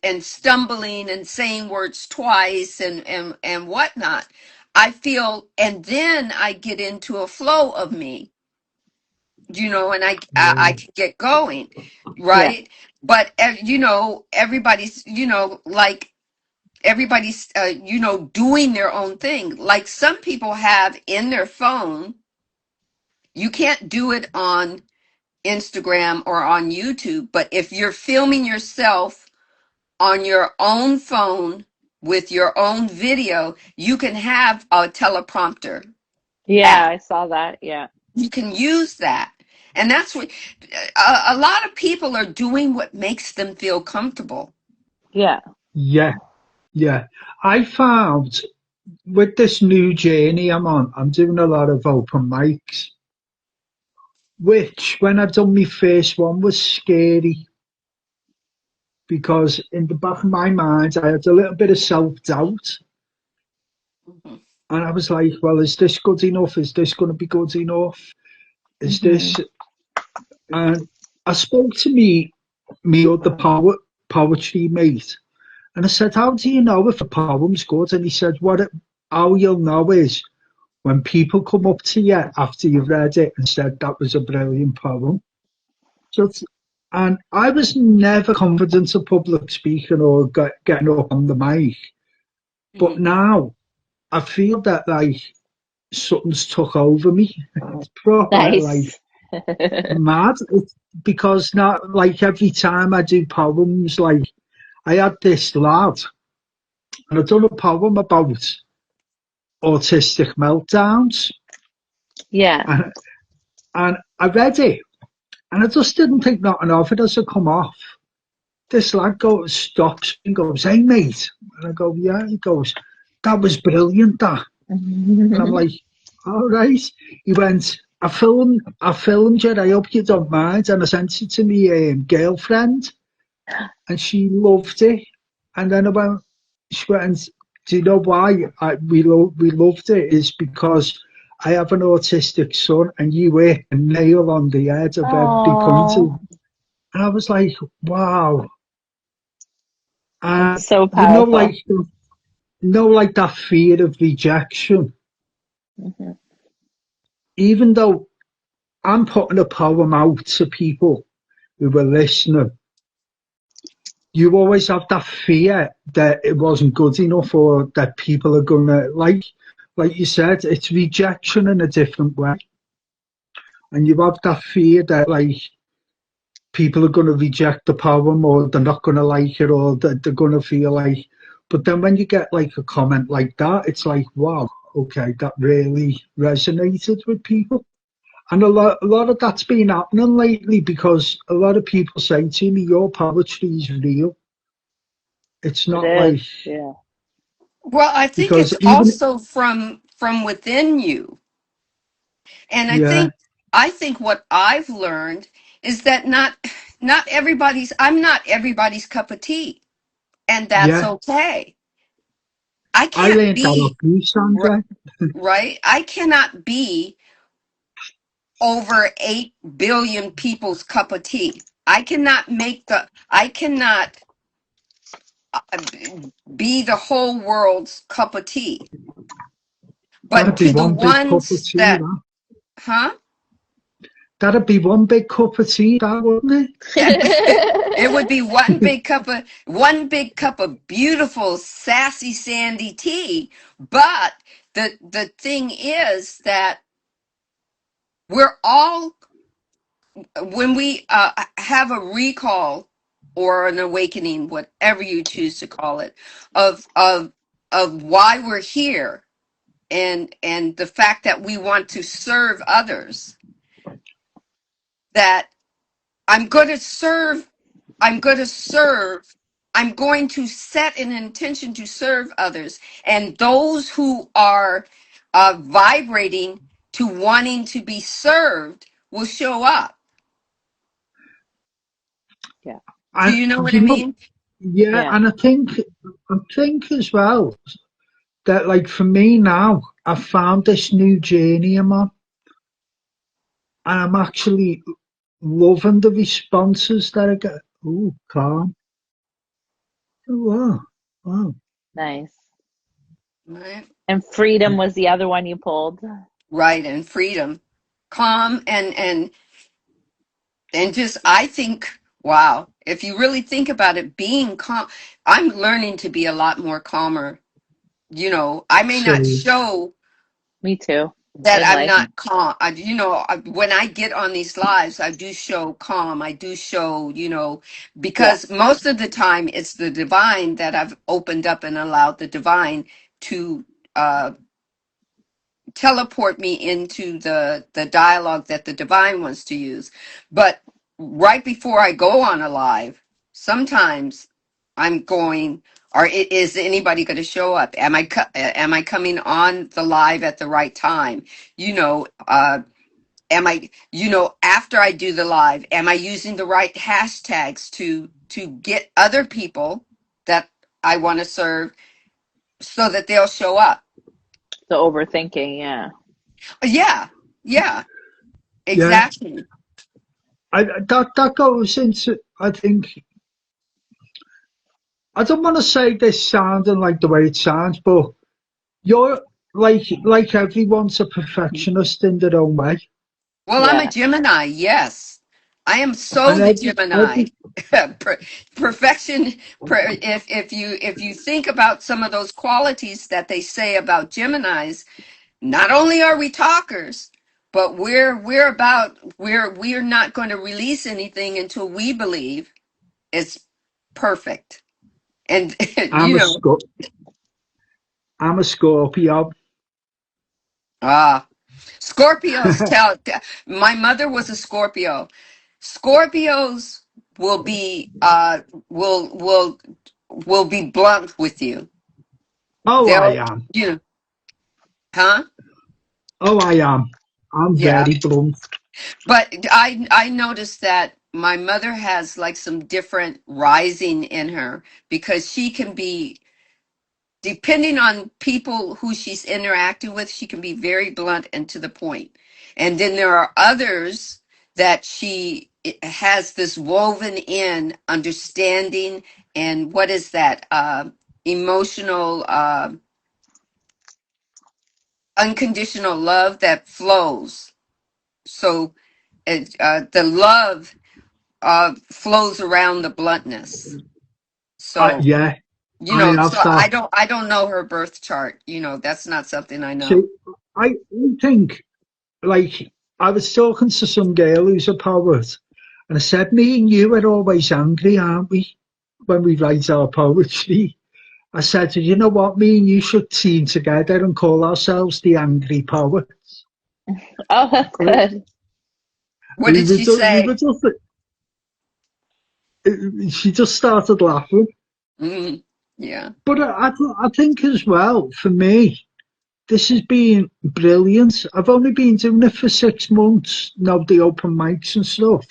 and stumbling and saying words twice and whatnot. I feel, and then I get into a flow of me, and I can get going, Yeah. right? But everybody's, like everybody's doing their own thing. Like some people have in their phone. You can't do it on Instagram or on YouTube, but if you're filming yourself on your own phone with your own video, you can have a teleprompter Yeah, app. I saw that. Yeah. You can use that. And that's what a lot of people are doing, what makes them feel comfortable. Yeah. Yeah, yeah. I found with this new journey I'm on, I'm doing a lot of open mics, which when I done my first one was scary because in the back of my mind I had a little bit of self-doubt. Mhm. And I was like, well, is this good enough? Is this going to be good enough? Is Hmm. this? And I spoke to me other poetry mate, and I said, how do you know if a poem's good? And he said, how you'll know is when people come up to you after you've read it and said that was a brilliant poem. So, and I was never confident of public speaking or getting up on the mic, but Mhm. now I feel that like something's took over me. It's proper like Nice. mad. It's because now, like every time I do poems, like I had this lad, and I done a poem about autistic meltdowns, Yeah. and, and I read it, and I just didn't think nothing of it as I come off. This lad goes, stops and goes, "Hey mate," and I go, "Yeah." He goes, "That was brilliant, that." And I'm like, all right. He went, I filmed it, I hope you don't mind. And I sent it to my girlfriend and she loved it. And then she went, do you know why we loved it? Is because I have an autistic son and you hit a nail on the head of every point. Oh, And I was like, wow. And that's so you know, powerful. like that fear of rejection, Hmm. even though I'm putting a poem out to people who were listening, you always have that fear that it wasn't good enough or that people are gonna like you said, it's rejection in a different way. And you have that fear that like people are gonna reject the poem or they're not gonna like it or that they're gonna feel like, but then when you get like a comment like that, it's like, wow, okay, that really resonated with people. And a lot of that's been happening lately because a lot of people say to me, your poetry is real. It's It not is. like, Yeah. Well, I think because it's even, also from within you. And yeah, I think what I've learned is that I'm not everybody's cup of tea, and that's yeah, okay. I I can't learned that off be you, r- Sandra. right. I cannot be over 8 billion people's cup of tea. I cannot be the whole world's cup of tea. But That'd be to the one big cup of ones tea, that, that. huh? That'd be one big cup of tea, that, wouldn't it? It would be one big cup of beautiful sassy sandy tea. But the thing is that we're all, when we have a recall or an awakening, whatever you choose to call it, of why we're here, and the fact that we want to serve others, that I'm going to serve, I'm going to serve, I'm going to set an intention to serve others. And those who are vibrating to wanting to be served will show up. Yeah. Do And you know what I you know, mean? yeah, Yeah. and I think as well that like for me now, I found this new journey I'm on, and I'm actually loving the responses that I get. Oh, calm. Oh, wow, wow. Nice. Right. And freedom was the other one you pulled. Right. And freedom, calm, and just, I think, wow. If you really think about it, being calm, I'm learning to be a lot more calmer. I may not So, show Me too. that In I'm life. not calm. When I get on these lives, I do show calm. I do show, Yeah. because most of the time it's the divine that I've opened up and allowed the divine to uh, teleport me into the dialogue that the divine wants to use. But right before I go on a live, sometimes I'm going, or is anybody going to show up? Am I coming on the live at the right time? Am I, after I do the live, am I using the right hashtags to get other people that I want to serve so that they'll show up? The overthinking, yeah. Yeah, yeah. yeah, Exactly. that goes into, I think, I don't want to say this sounding like the way it sounds, but you're like everyone's a perfectionist in their own way. Well, I'm a Yeah. Gemini. Yes, I am so And the Gemini. every Perfection. If you think about some of those qualities that they say about Geminis, not only are we talkers, but we're not going to release anything until we believe it's perfect. And I'm a I'm a Scorpio. ah, Scorpios my mother was a Scorpio. Scorpios will be will be blunt with you. Oh, I They'll am. you know, huh? Oh, I am. I'm Yeah. very blunt. But I noticed that my mother has like some different rising in her because she can be, depending on people who she's interacting with, she can be very blunt and to the point. And then there are others that she has this woven in understanding and what is that? Emotional, unconditional love that flows. So the love flows around the bluntness. So Yeah, I so have I that. don't know her birth chart. That's not something I See, know. I think, like, I was talking to some girl who's a poet, and I said, me and you are always angry, aren't we, when we write our poetry? I said, you know what, me and you should team together and call ourselves the Angry Poets. Oh, that's good. What did she We say? were just, she just started laughing. Mm, yeah. But I think as well, for me, this has been brilliant. I've only been doing it for 6 months, now the open mics and stuff,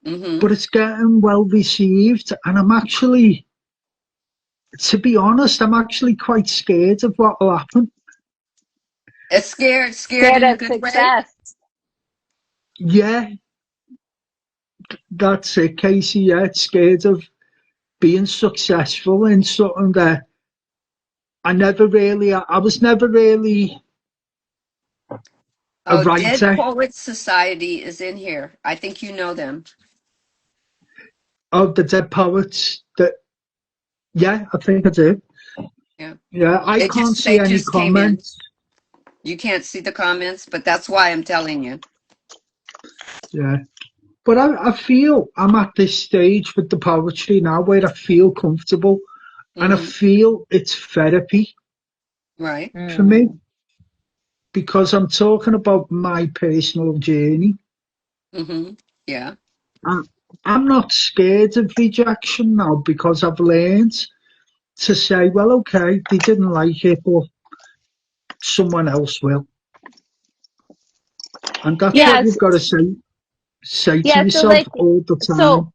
Hmm. but it's getting well received. And I'm actually, to be honest, I'm actually quite scared of what will happen. It's scared Scared in a of good way. success. Yeah, that's it, Casey. Yeah, it's scared of being successful in something that I was never really a Oh, Dead writer. Poets Society is in here. I think you know them. Of the dead poets that, yeah, I think I do. Yeah. Yeah, I can't They see any just came in. comments. You can't see the comments, but that's why I'm telling you. Yeah. But I feel I'm at this stage with the poetry now where I feel comfortable and I Hmm. feel it's therapy Right. for me Mm. because I'm talking about my personal journey. Hmm. Yeah. I, I'm not scared of rejection now because I've learned to say, well, okay, they didn't like it, but someone else will. And that's what Yes. you've got to say to Yeah, so yourself like all the so time.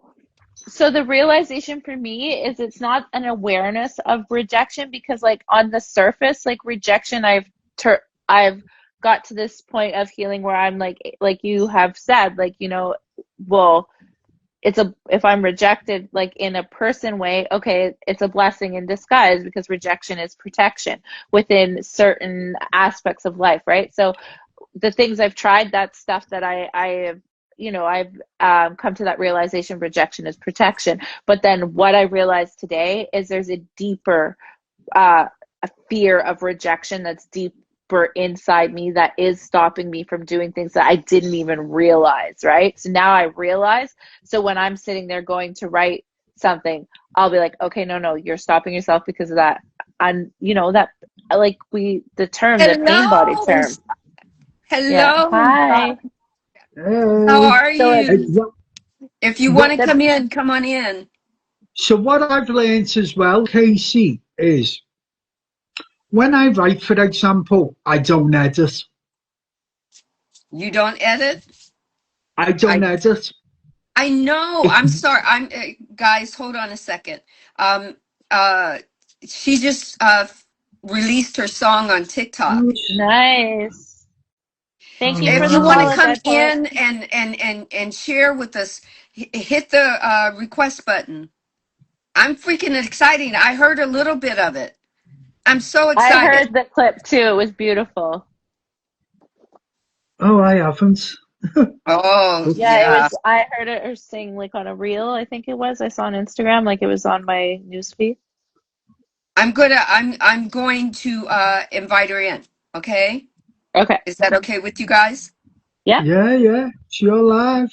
so the realization for me is it's not an awareness of rejection because like on the surface like rejection I've got to this point of healing where I'm like you have said like well it's a if I'm rejected like in a person way, okay, it's a blessing in disguise because rejection is protection within certain aspects of life, right? So the things I've tried, that's stuff that I have I've come to that realization rejection is protection. But then what I realized today is there's a deeper a fear of rejection that's deeper inside me that is stopping me from doing things that I didn't even realize, right? So now I realize. So when I'm sitting there going to write something, I'll be like, okay, no, you're stopping yourself because of that. And that, like, the term, the pain body Hello. term. Yeah. Hello. Hi. How Hey, are So it's you? If you want what, to come in, come on in. so what I've learned as well, Casey, is when I write, for example, I don't edit. You don't edit? I don't I edit. I know. It's I'm sorry. I'm guys, hold on a second. Um uh she just released her song on TikTok. nice. Thank you If for you the want to follow, come Deadpool. in and share with us, hit the request button. I'm freaking excited. I heard a little bit of it. I'm so I excited. heard the clip too. It was beautiful. oh, I haven't. Oh, Yeah, it yeah. was. I heard it her sing like on a reel, I think it was. I saw on Instagram, like it was on my newsfeed. I'm going to invite her in. Okay? Okay. Is that okay with you guys? Yeah. Yeah, it's your live.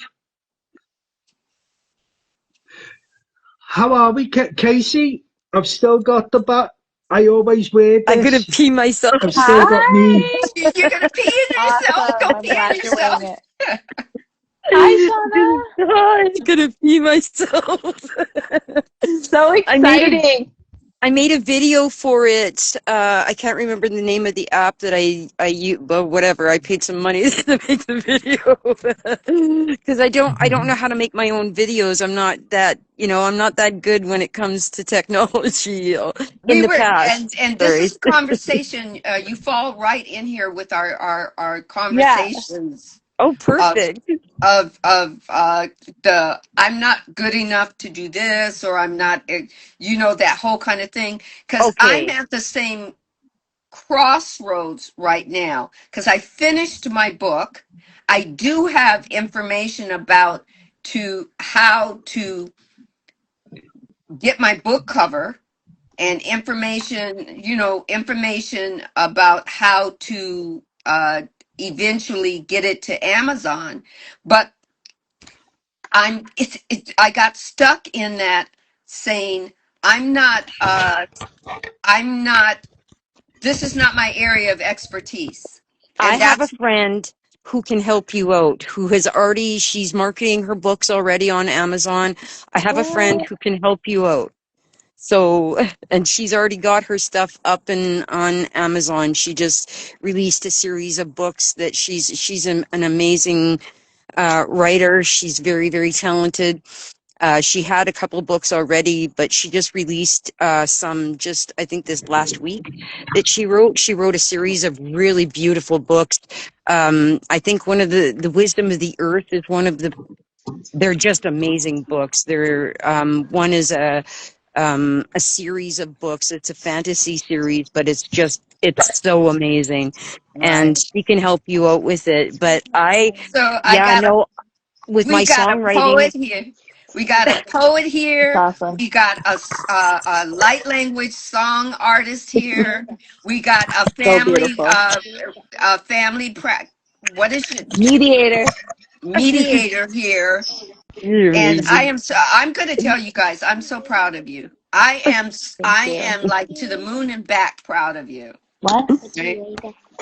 How are we, Casey? I've still got the bat. I always wear I'm gonna this. pee myself. I've still got me. Hi. You're gonna pee in yourself. Awesome. Go I'm pee in glad you're wearing yourself. it. Hi, Shauna. I'm gonna pee myself. So I made a exciting. I made a video for it. I can't remember the name of the app that I use, but whatever. I paid some money to make the video because I don't know how to make my own videos. I'm not that good when it comes to technology. In We the were, past, and this sorry. is conversation. You fall right in here with our Yeah. conversations Oh, of perfect. the I'm not good enough to do this, or I'm not, that whole kind of thing. Because I'm Okay. at the same crossroads right now. Because I finished my book. I do have information about to how to get my book cover, and information about how to eventually get it to Amazon. But I got stuck in that, saying I'm not this is not my area of expertise. I And have a that's friend who can help you out, she's marketing her books already on Amazon. I have a friend What? who can help you out. So, and she's already got her stuff up and on Amazon. She just released a series of books that she's an amazing writer. She's very, very talented. She had a couple of books already, but she just released some just, I think, this last week that she wrote. She wrote a series of really beautiful books. I think one of the Wisdom of the Earth is one of they're just amazing books. One is a series of books. It's a fantasy series, but it's so amazing. And right. she can help you out with it. But So yeah, no, with my we got a songwriting, poet here. We got a poet It's here. awesome. We got a light language song artist here. We got So beautiful. a family what is it? Mediator. Mediator here. you're And amazing. I'm going to tell you guys, I'm so proud of you. Thank I you. am like to the moon and back proud of you. What? Right?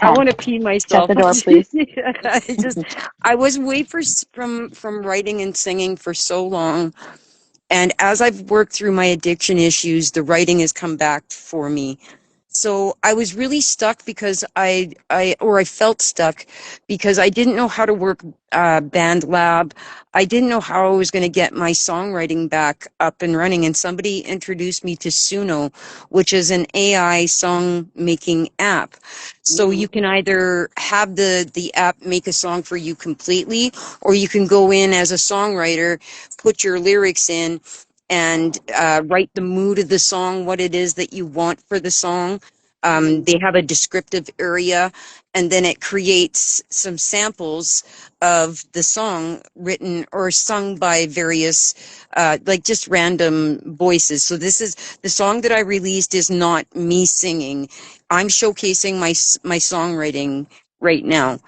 I 10. want to pee Shut myself. the door, please. I was away from writing and singing for so long. And as I've worked through my addiction issues, the writing has come back for me. So I was really stuck because I felt stuck because I didn't know how to work Band Lab. I didn't know how I was going to get my songwriting back up and running. And somebody introduced me to Suno, which is an AI song making app. So Mm. you can either have the app make a song for you completely, or you can go in as a songwriter, put your lyrics in, and write the mood of the song, what it is that you want for the song. They have a descriptive area, and then it creates some samples of the song written or sung by various, like just random voices. So this is the song that I released is not me singing. I'm showcasing my songwriting right now.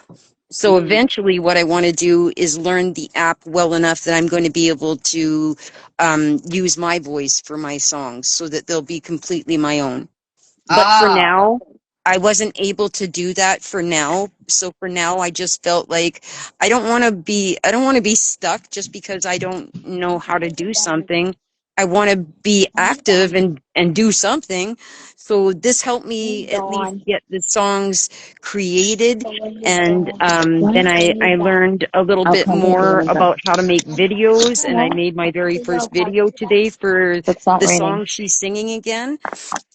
So eventually what I want to do is learn the app well enough that I'm going to be able to use my voice for my songs so that they'll be completely my own. But for Ah, now, I wasn't able to do that for now. So for now, I just felt like I don't want to be stuck just because I don't know how to do something. I want to be active and do something. So this helped me at least Dawn. get the songs created. The wind is And gone. then When I you back, learned a little I'll bit come with you more and go. about how to make videos. And I Hello. made my very Is it first okay video today for it's not the raining? song She's Singing Again,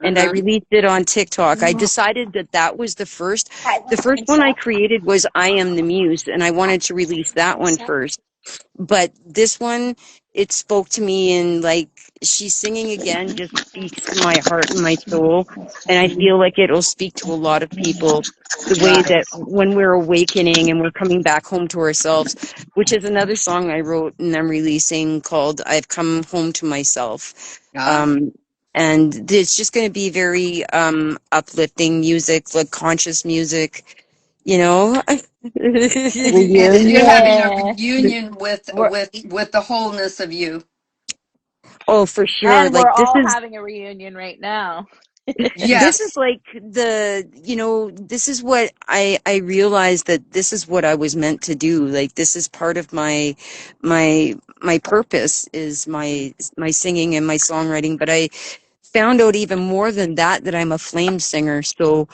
and I uh-huh. released it on TikTok. I decided that that was the first. The first one I created was I Am the Muse, and I wanted to release that one first. But this one, it spoke to me, and like She's Singing Again just speaks to my heart and my soul, and I feel like it'll speak to a lot of people. The way Right. that when we're awakening and we're coming back home to ourselves, which is another song I wrote and I'm releasing called I've Come Home to Myself. Ah. Um, and it's just going to be very uplifting music, like conscious music, you know. And you're having a Reunion. reunion We're with the wholeness of you. Oh, for sure. and we're Like all having a reunion right now. this is Yes. like this is what I realized that this is what I was meant to do. Like this is part of my purpose is my singing and my songwriting. But I found out even more than that I'm a flame singer. So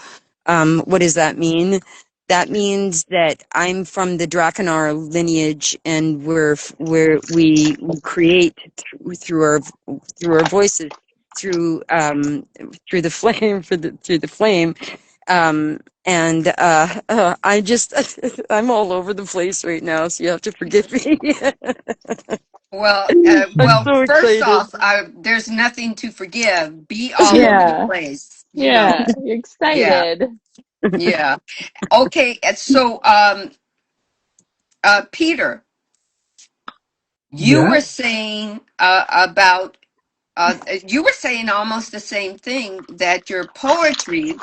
what does that mean? That means that I'm from the Dracanar lineage, and we create through our voices, through the flame, through the flame. I just I'm all over the place right now, so you have to forgive me. Well, I'm well. so First excited. off, there's nothing to forgive. Be all over the Yeah. place. You know. Yeah. Yeah. Excited. Yeah. Okay. And so, Peter, you Yeah, were saying about you were saying almost the same thing, that your poetry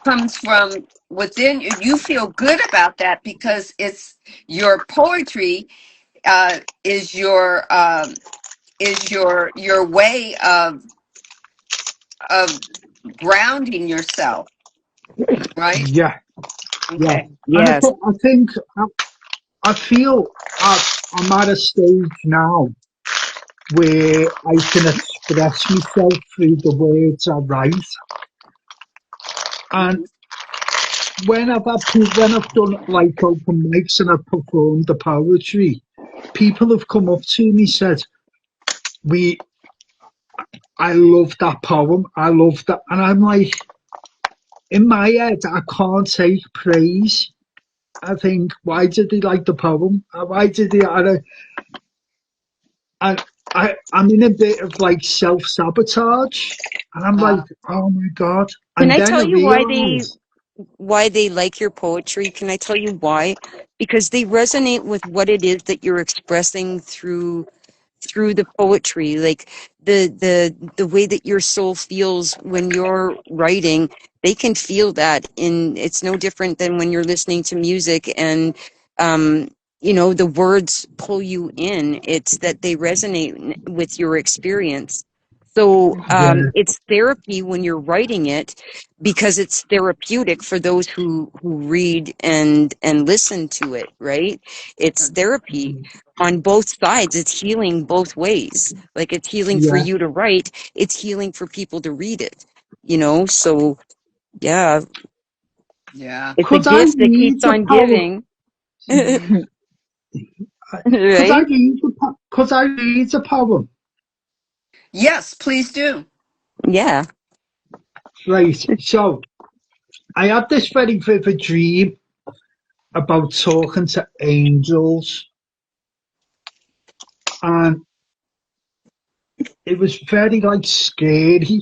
comes from within you. You feel good about that because it's your poetry is your way of grounding yourself, right? yeah, yeah. Okay. And Yes. I think I feel I'm at a stage now where I can express myself through the words I write. And Mhm. when I've done like open mics and I've performed the poetry, people have come up to me said, "We, I love that poem. I love that," and I'm like, in my head, I can't take praise. I think, why did they like the poem? Why did they? And I'm in a bit of like self sabotage, and I'm like, Uh, oh my god! Can And I then tell I you realize, why they like your poetry? Can I tell you why? Because they resonate with what it is that you're expressing through the poetry, like the way that your soul feels when you're writing. They can feel that. In It's no different than when you're listening to music, and um the words pull you in. It's that they resonate with your experience. So yeah, it's therapy when you're writing it, because it's therapeutic for those who read and listen to it, right? It's therapy on both sides. It's healing both ways. Like it's healing for yeah. you to write, it's healing for people to read it. So yeah, yeah. it's a Could I gift that read keeps the on poem? giving. Right? Could I read the poem? Yes, please do. Yeah. Right. So I had this very vivid dream about talking to angels, and it was very like scary.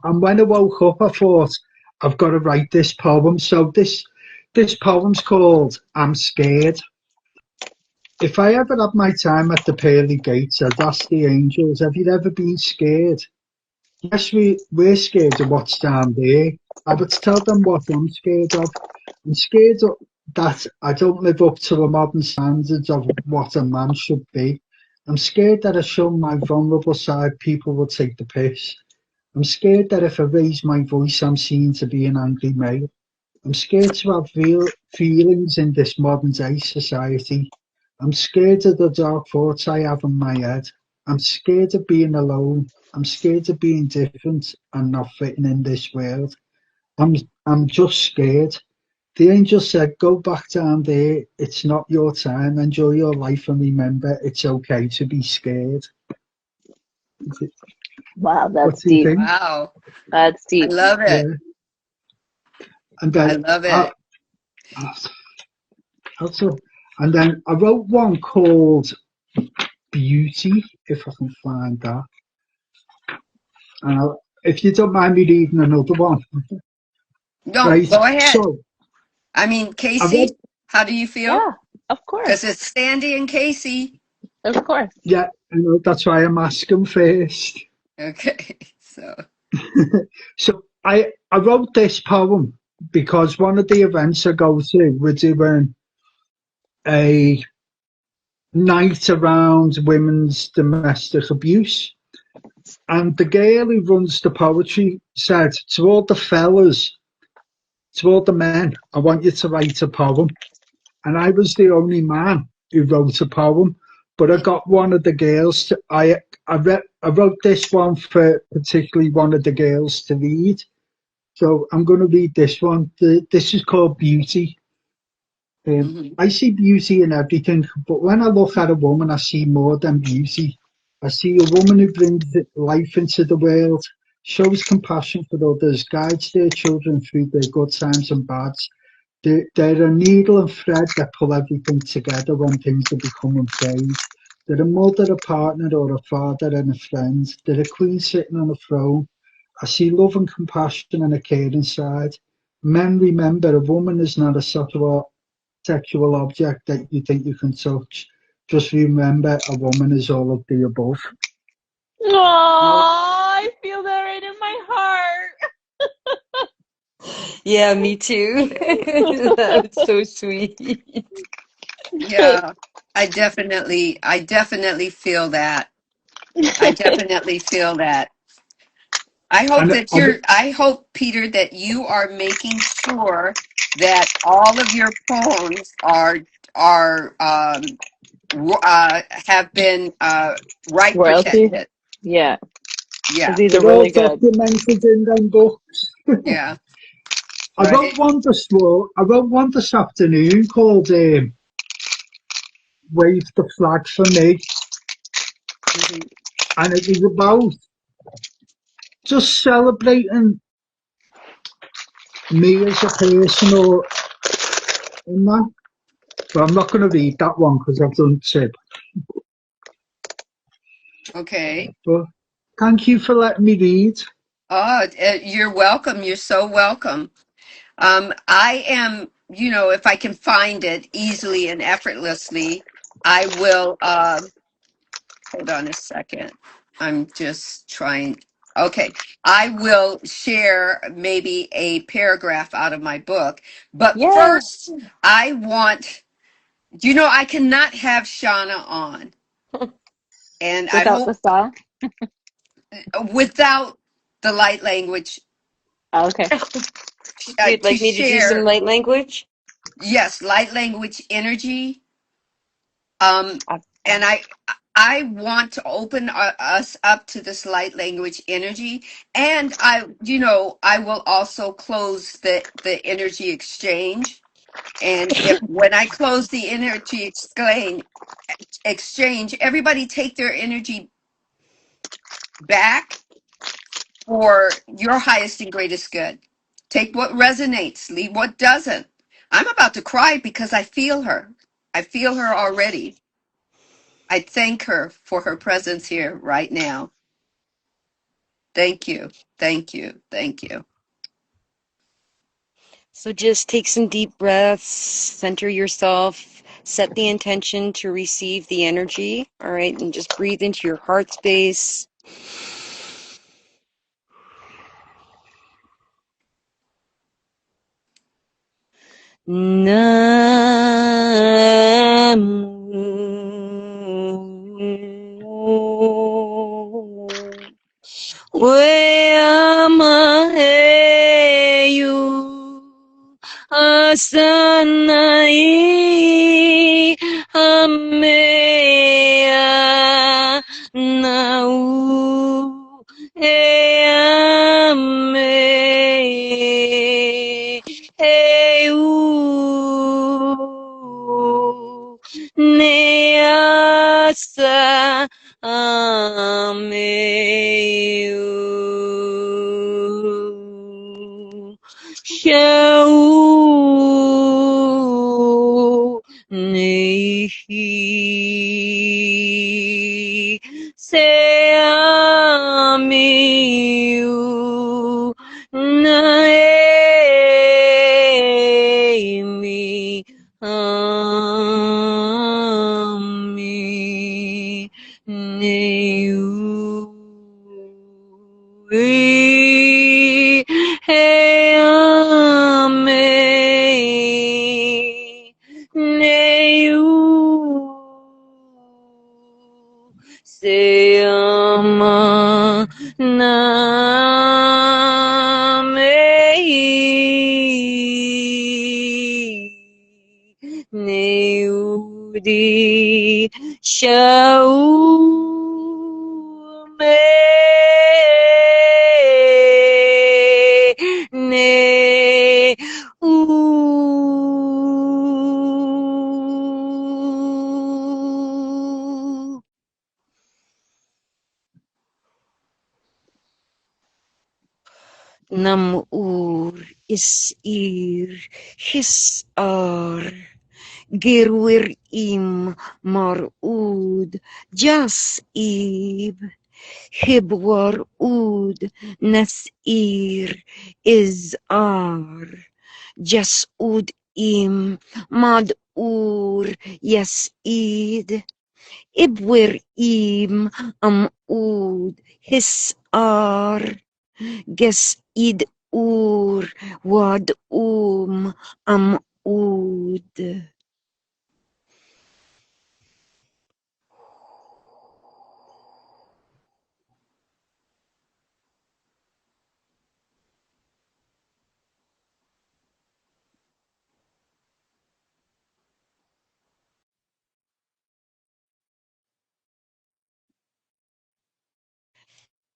And when I woke up, I thought I've got to write this poem. So this poem's called "I'm Scared." If I ever had my time at the pearly gates, I'd ask the angels, "Have you ever been scared?" Yes, we're scared of what's down there. I would tell them what I'm scared of. I'm scared that I don't live up to the modern standards of what a man should be. I'm scared that if I show my vulnerable side, people will take the piss. I'm scared that if I raise my voice, I'm seen to be an angry male. I'm scared to have real feelings in this modern day society. I'm scared of the dark thoughts I have in my head. I'm scared of being alone. I'm scared of being different and not fitting in this world. I'm I'm just scared. The angel said, "Go back down there. It's not your time. Enjoy your life and remember it's okay to be scared." Wow, What that's do you deep. think? Wow. That's I deep. love it. Yeah. And I then love I, it. also, and then I wrote one called Beauty, if I can find that. And if you don't mind me reading another one, No, right? go ahead. So I mean, I read, Casey, how do you feel? Yeah, of Because course. it's Sandy and Casey. Of course. yeah, that's why I'm asking first. Okay. So, So I wrote this poem because one of the events I go to, we're doing a night around women's domestic abuse. And the girl who runs the poetry said to all the fellas, to all the men, I want you to write a poem. And I was the only man who wrote a poem, but I got one of the girls to, I wrote this one for particularly one of the girls to read. So I'm going to read this one. This is called Beauty. mhm. I see beauty in everything, but when I look at a woman, I see more than beauty. I see a woman who brings life into the world, shows compassion for others, guides their children through their good times and bads. They're a needle and thread that pull everything together when things are becoming frayed. They're a mother, a partner, or a father and a friend. They're a queen sitting on a throne. I see love and compassion and a caring side. Men, remember, a woman is not a sexual object that you think you can touch. Just remember, a woman is all of the above. Oh, I feel that right in my heart. Yeah, me too. That's so sweet. Yeah, I definitely feel that. I definitely feel that. And I hope, Peter, that you are making sure that all of your poems are have been right Royalty? protected. Yeah, because Yeah, these are they're all really good. documented in them books. yeah, I wrote right. one this I wrote one this afternoon called "Wave the Flag for Me," Mhm. and it was about just celebrating me as a person or in that. But I'm not going to read that one because I've done two. Okay. But thank you for letting me read. Oh, you're welcome. You're so welcome. I am, if I can find it easily and effortlessly, I will. Hold on a second. I'm just trying. Okay. I will share maybe a paragraph out of my book. But Yeah, first, I want, I cannot have Shauna on. And I without the hope song. without the light language Oh, okay. You'd to like me to do some share, light language? yes, light language energy. Um, Uh, and I want to open us up to this light language energy, and I will also close the energy exchange. And if when I close the energy exchange, everybody take their energy back for your highest and greatest good. Take what resonates, leave what doesn't. I'm about to cry because I feel her. I feel her already. I thank her for her presence here right now. Thank you. Thank you. Thank you. So just take some deep breaths, center yourself, set the intention to receive the energy. All right, and just breathe into your heart space. Namu Weamaheyu Asanai Hamea Nau Eame Heu Neasa Ameu Shau Nehi Seamiu Naemi Ami Neu Heame Neu Seama Namei Neudi Shaume Ne Namur Isir Hisar Gerwir im Marud Jasib Hibwar Ud Nasir Izar Jasud im Madur Yasid Ibwir im Amud Hisar Ges id ur wad amud.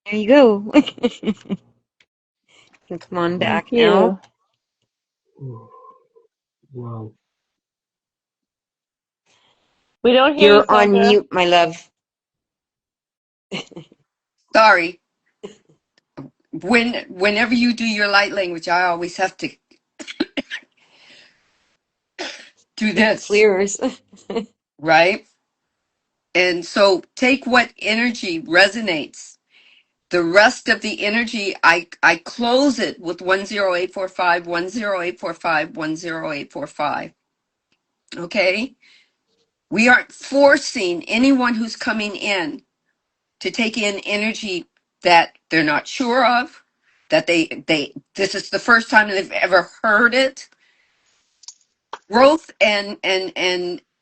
There you go. You can come on Thank back now. you. Oh, wow. We don't hear you, You're on Sandra. mute, my love. Sorry. Whenever you do your light language, I always have to do It this, clears. right? And so take what energy resonates. The rest of the energy, I close it with 10845, 10845, 10845. Okay? We aren't forcing anyone who's coming in to take in energy that they're not sure of, that they this is the first time they've ever heard it. Growth and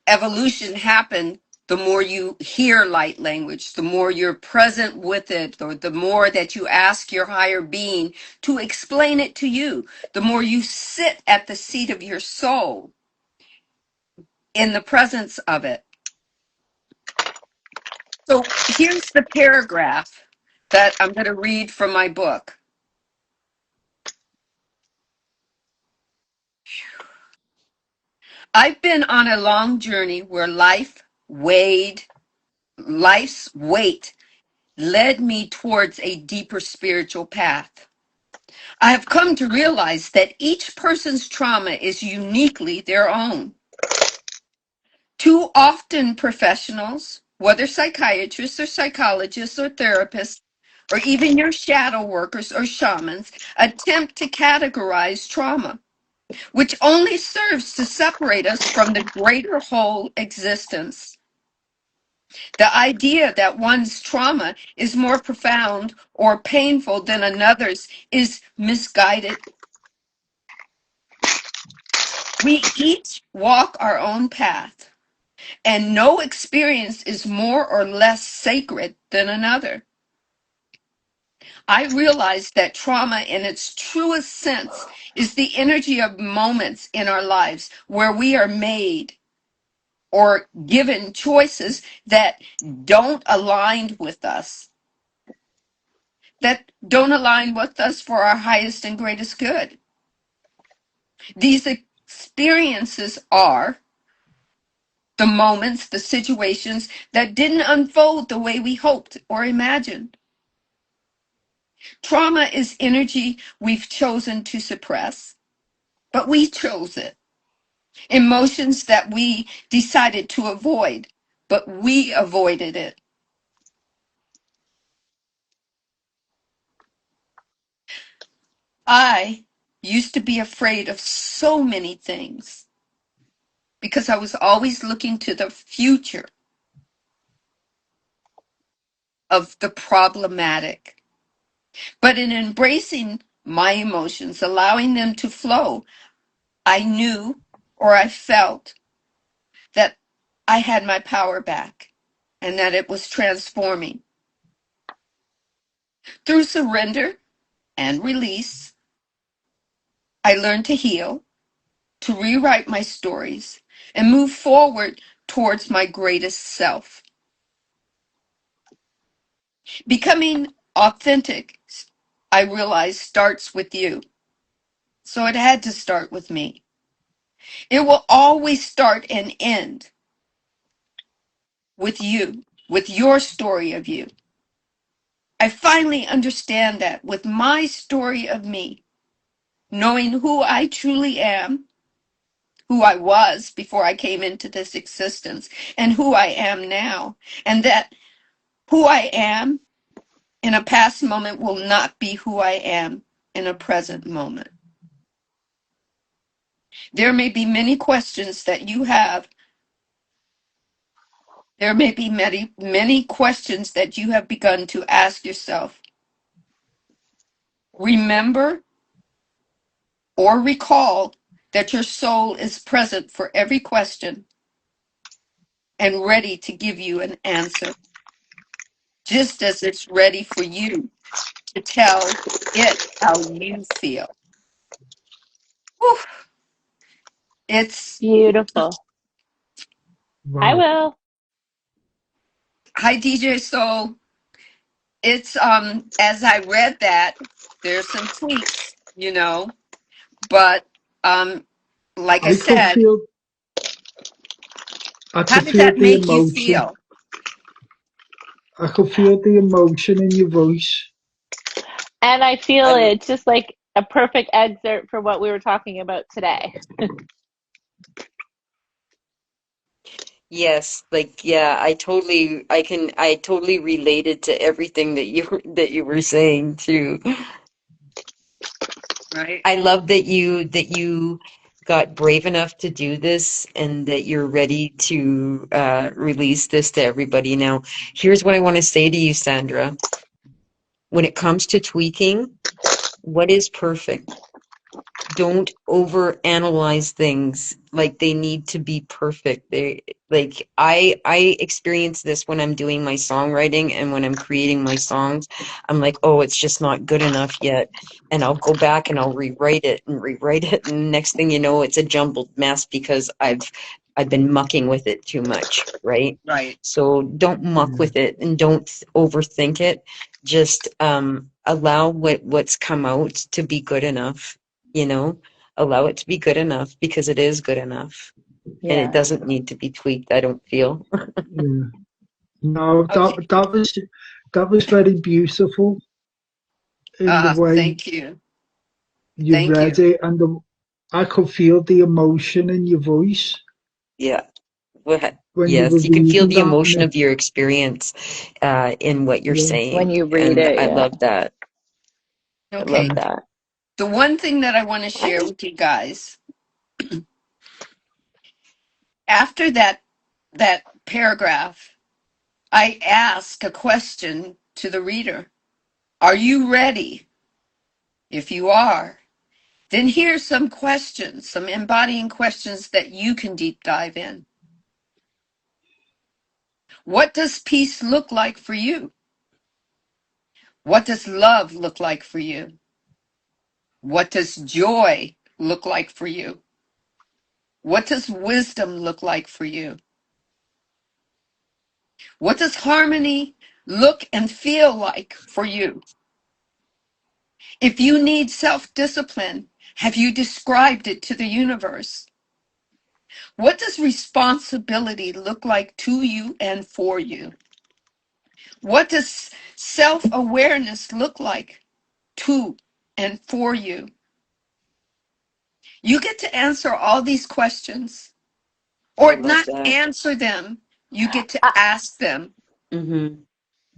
evolution happen the more you hear light language, the more you're present with it, or the more that you ask your higher being to explain it to you, the more you sit at the seat of your soul in the presence of it. So here's the paragraph that I'm going to read from my book. I've been on a long journey where life's weight led me towards a deeper spiritual path. I have come to realize that each person's trauma is uniquely their own. Too often professionals, whether psychiatrists or psychologists or therapists, or even your shadow workers or shamans, attempt to categorize trauma. which only serves to separate us from the greater whole existence. The idea that one's trauma is more profound or painful than another's is misguided. We each walk our own path, and no experience is more or less sacred than another. I realize that trauma in its truest sense is the energy of moments in our lives where we are made or given choices that don't align with us, that don't align with us for our highest and greatest good. These experiences are the moments, the situations that didn't unfold the way we hoped or imagined. Trauma is energy we've chosen to suppress, but we chose it. Emotions that we decided to avoid, but we avoided it. I used to be afraid of so many things because I was always looking to the future of the problematic. But in embracing my emotions, allowing them to flow, I knew or I felt that I had my power back and that it was transforming. Through surrender and release, I learned to heal, to rewrite my stories, and move forward towards my greatest self. Becoming authentic, I realize, starts with you. So it had to start with me. It will always start and end with you, with your story of you. I finally understand that with my story of me, knowing who I truly am, who I was before I came into this existence, and who I am now, and that who I am in a past moment will not be who I am in a present moment. There may be many questions that you have. There may be many, many questions that you have begun to ask yourself. Remember or recall that your soul is present for every question and ready to give you an answer, just as it's ready for you to tell it how you feel. Whew. It's Beautiful. I Wow. will. hi DJ Soul. It's as I read that, there's some tweaks, but like I I could said, feel, I how could did feel that the make you emotion. feel? I could feel the emotion in your voice. And I feel Um, it's just like a perfect excerpt for what we were talking about today. yes, like yeah, I totally related to everything that you were saying too. Right? I love that you got brave enough to do this and that you're ready to release this to everybody. Now, here's what I want to say to you, Sandra. When it comes to tweaking, what is perfect? Don't overanalyze things like they need to be perfect. They like I experience this when I'm doing my songwriting and when I'm creating my songs. I'm like, oh, it's just not good enough yet. And I'll go back and I'll rewrite it, and next thing you know, it's a jumbled mess because I've been mucking with it too much, right? Right. So don't muck Yeah. with it and don't overthink it. Just allow what's come out to be good enough, you know, allow it to be good enough because it is good enough and it Yeah. doesn't need to be tweaked, I don't feel. Yeah. No, Okay. that was very beautiful in the way Thank you. you Thank read you. it, and I could feel the emotion in your voice Yeah. What? when you were Yes, you can feel reading the that, emotion and of your experience in what you're yeah, When saying, you read and it, I yeah. love that. I love Okay. yeah, that. The one thing that I want to share I with you guys After that paragraph, I ask a question to the reader. Are you ready? If you are, then here's some questions, some embodying questions that you can deep dive in. What does peace look like for you? What does love look like for you? What does joy look like for you? What does wisdom look like for you? What does harmony look and feel like for you? If you need self-discipline, have you described it to the universe? What does responsibility look like to you and for you? What does self-awareness look like to and for you? You get to answer all these questions, I or love not that. answer them. You get to I, ask them. Mm-hmm.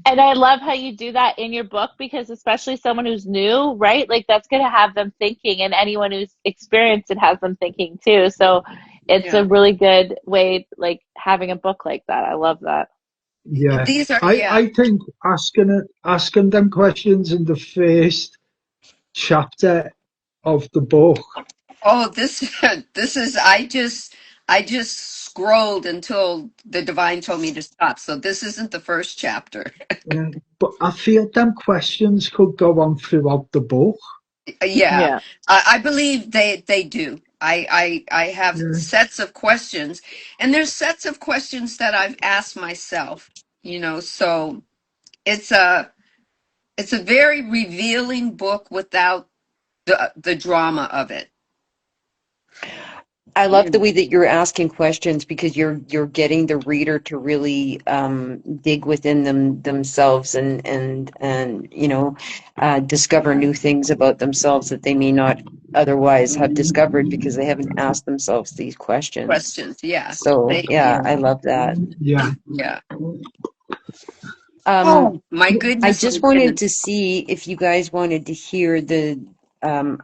and I love how you do that in your book because especially someone who's new, right? Like that's going to have them thinking, and anyone who's experienced it has them thinking too. So it's a Yeah. really good way, like having a book like that. I love that. And Yeah. these are, I, yeah. I think asking them questions in the first chapter of the book. Oh, this this is I just scrolled until the divine told me to stop. So this isn't the first chapter. But I feel them questions could go on throughout the book. Yeah. Yeah. I believe they do. I have Yeah. sets of questions, and there's sets of questions that I've asked myself, so it's a it's a very revealing book without the drama of it. I love the You way that you're asking questions because you're getting the reader to really dig within themselves and discover new things about themselves that they may not otherwise have discovered because they haven't asked themselves these questions. questions, yeah. So yeah, Yeah. I love that. Yeah. Yeah. Um, Oh my I goodness, my just wanted goodness. to see if you guys wanted to hear the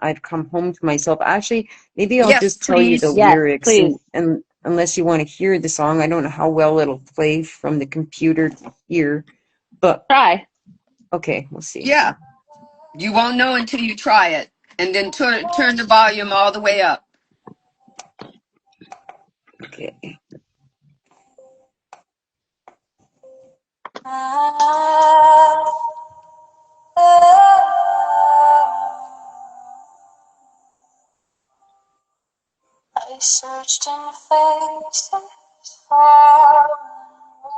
I've come home to myself. Actually, maybe I'll Yes, just tell you the please. Yes, lyrics please and unless you want to hear the song, I don't know how well it'll play from the computer to hear, but try. okay, we'll see. Yeah. You won't know until you try it. And then turn the volume all the way up. Okay. I searched in faces far away,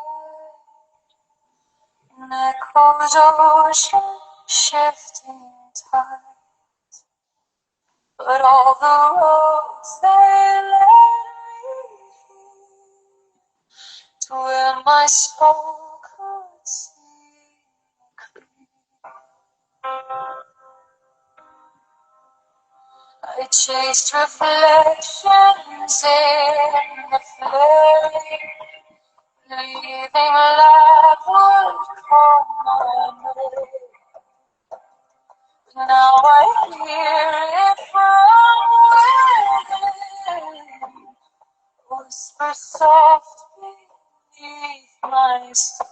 in echoes ocean shifting tide. But all the roads they led me to where my soul could see. I chased reflections in the flame, leaving light would come my way. Now I hear it from within, whisper soft beneath my skin.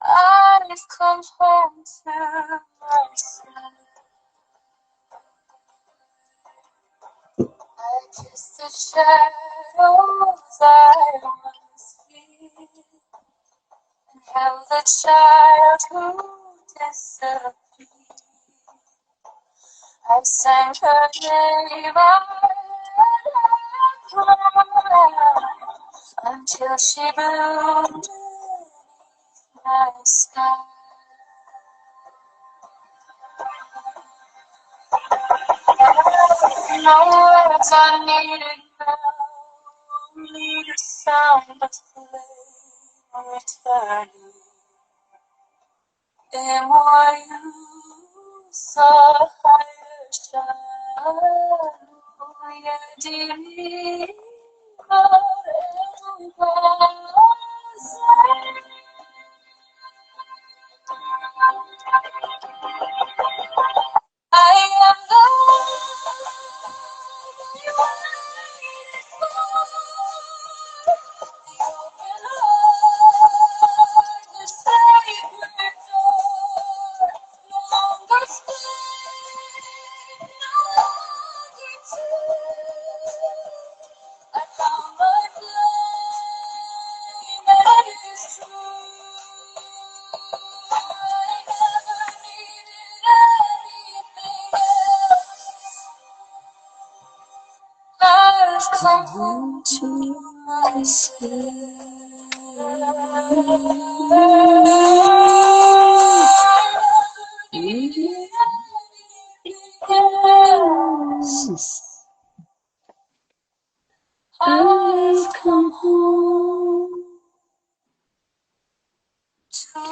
I've come home to myself. I kiss the shadows I once feared, and held the child who disappeared. I sang her name, I cried, until she bloomed I've come home to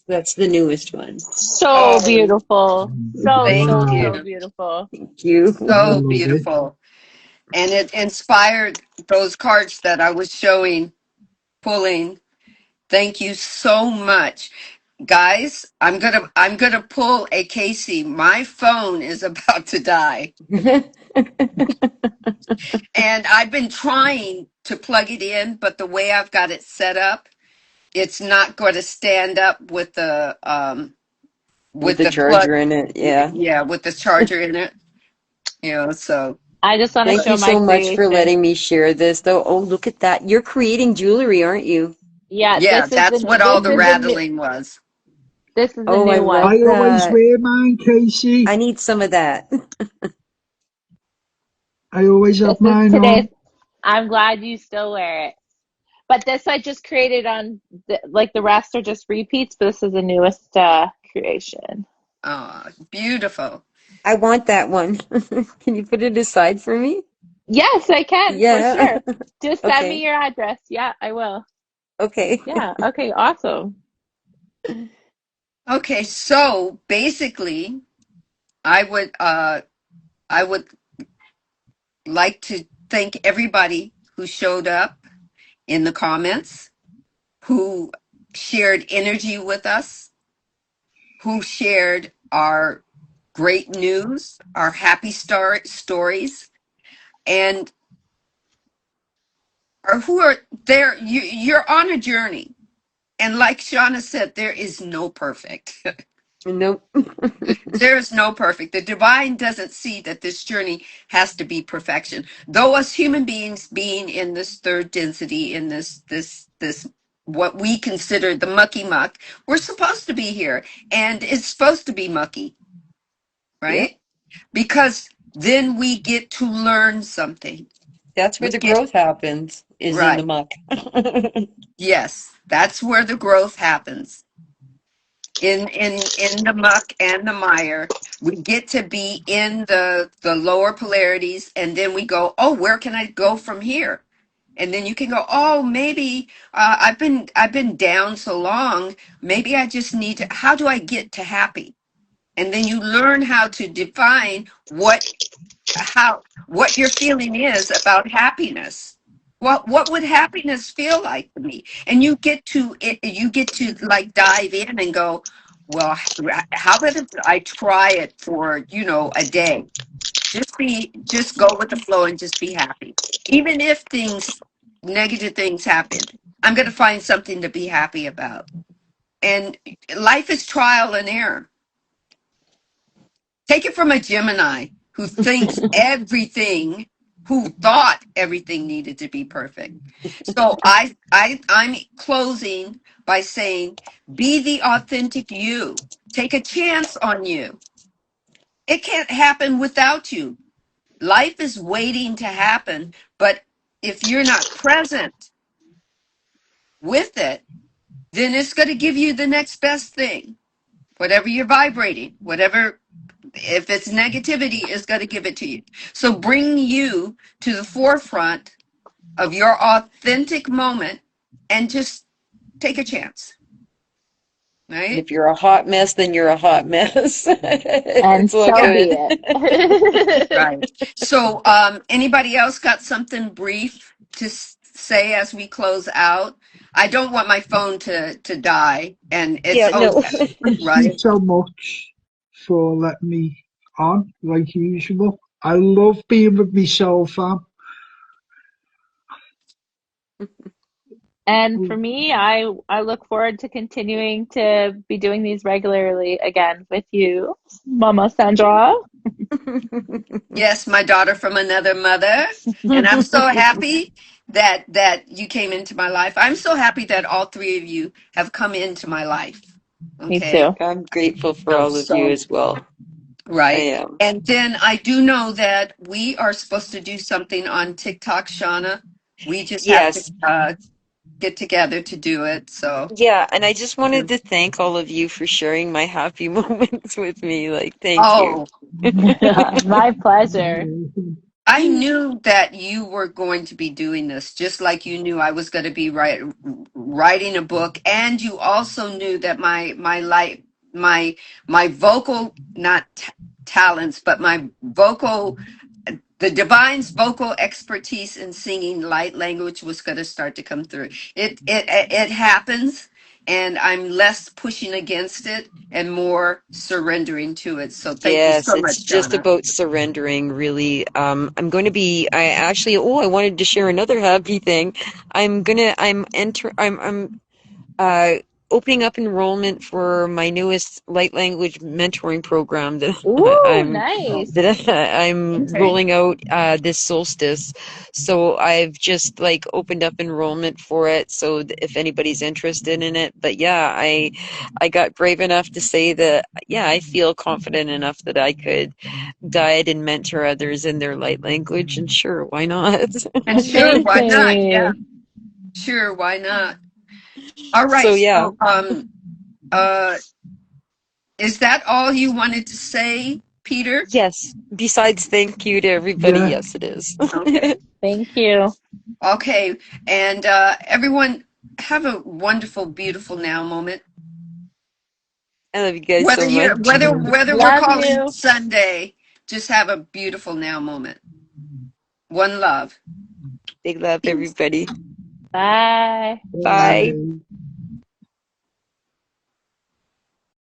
That's the newest one. So Oh, beautiful. So, thank so, so Wow. you. beautiful. Thank you. I So love it. beautiful. And it inspired those cards that I was showing, pulling. Thank you so much. Guys, I'm gonna pull a Casey. My phone is about to die. And I've been trying to plug it in, but the way I've got it set up, it's not going to stand up With with the the plug, charger in it, yeah. yeah, with the charger in it. So I just want to Thank you show my so much for creation. letting me share this, though. Oh, look at that. You're creating jewelry, aren't you? Yeah, yeah, that's what all the rattling was. this is the Oh, I new one. love I always that. wear mine, Casey. I need some of that. I always This have is mine today's. on. I'm glad you still wear it. But this I just created on like the rest are just repeats, but this is the newest creation. Oh, beautiful. I want that one. Can you put it aside for me? Yes, I can for Yeah. sure. Just send me Okay. your address. Yeah, I will. Okay. Yeah. Okay. Awesome. Okay, so basically, I would I would like to thank everybody who showed up in the comments, who shared energy with us, who shared our great news, our happy stories, and or who are there. You're on a journey. And like Shauna said, there is no perfect. Nope. There is no perfect. The divine doesn't see that this journey has to be perfection. Though us human beings being in this third density, in this what we consider the mucky muck, we're supposed to be here. And it's supposed to be mucky, Yep. right? Because then we get to learn something. That's where We the get growth happens, is in the right. muck. Yes, that's where the growth happens. In the muck and the mire, we get to be in the lower polarities, and then we go, oh, where can I go from here? And then you can go, oh, maybe I've been down so long, maybe I just need to, how do I get to happy? And then you learn how to define what your feeling is about happiness. What would happiness feel like to me? And you get to like dive in and go, well, how about if I try it for, a day? Just go with the flow and just be happy. Even if negative things happen, I'm going to find something to be happy about. And life is trial and error. Take it from a Gemini who thinks who thought everything needed to be perfect. So I'm closing by saying, be the authentic you. Take a chance on you. It can't happen without you. Life is waiting to happen, but if you're not present with it, then it's going to give you the next best thing. Whatever you're vibrating, whatever, if it's negativity, it's going to give it to you. So bring you to the forefront of your authentic moment and just take a chance. Right? If you're a hot mess, then you're a hot mess. And It's all so be good. it. Right. So, anybody else got something brief to say as we close out? I don't want my phone to die, and it's Yeah, no. Thank you right. so much for letting me on, like usual. I love being with myself, fam. And for me, I look forward to continuing to be doing these regularly again with you, Mama Sandra. Yes, my daughter from another mother, and I'm so happy that you came into my life. I'm so happy that all three of you have come into my life. Me Okay. too. I'm grateful for all of you So, as well. I right. am. And then I do know that we are supposed to do something on TikTok, Shauna. We just have to Yes. get together to do it. So, Yeah, and I just wanted to thank all of you for sharing my happy moments with me. Like, thank you. oh, My pleasure. I knew that you were going to be doing this, just like you knew I was going to be writing a book, and you also knew that my my vocal not talents, but my vocal the divine's vocal expertise in singing light language was going to start to come through. It happens, and I'm less pushing against it and more surrendering to it. So thank you Yes, so it's much, just Shauna. about surrendering, really. I'm going to be, I actually, oh, I wanted to share another happy thing. I'm opening up enrollment for my newest light language mentoring program that Ooh, I'm nice. I'm Okay. rolling out this solstice. So I've just like opened up enrollment for it. So if anybody's interested in it, but yeah, I got brave enough to say that yeah, I feel confident enough that I could guide and mentor others in their light language, and sure, why not? And sure, why not? Yeah, Amazing. sure, why not? All So right. yeah. So, uh, is that all you wanted to say, Peter? Yes. Besides, thank you to everybody. Yeah, Yes, it is. Okay. Thank you. Okay. And everyone, have a wonderful, beautiful now moment. I love you guys so much. Whether we're Love calling it you. Sunday, just have a beautiful now moment. One love. Big love, Peace. everybody. Bye. Bye. bye.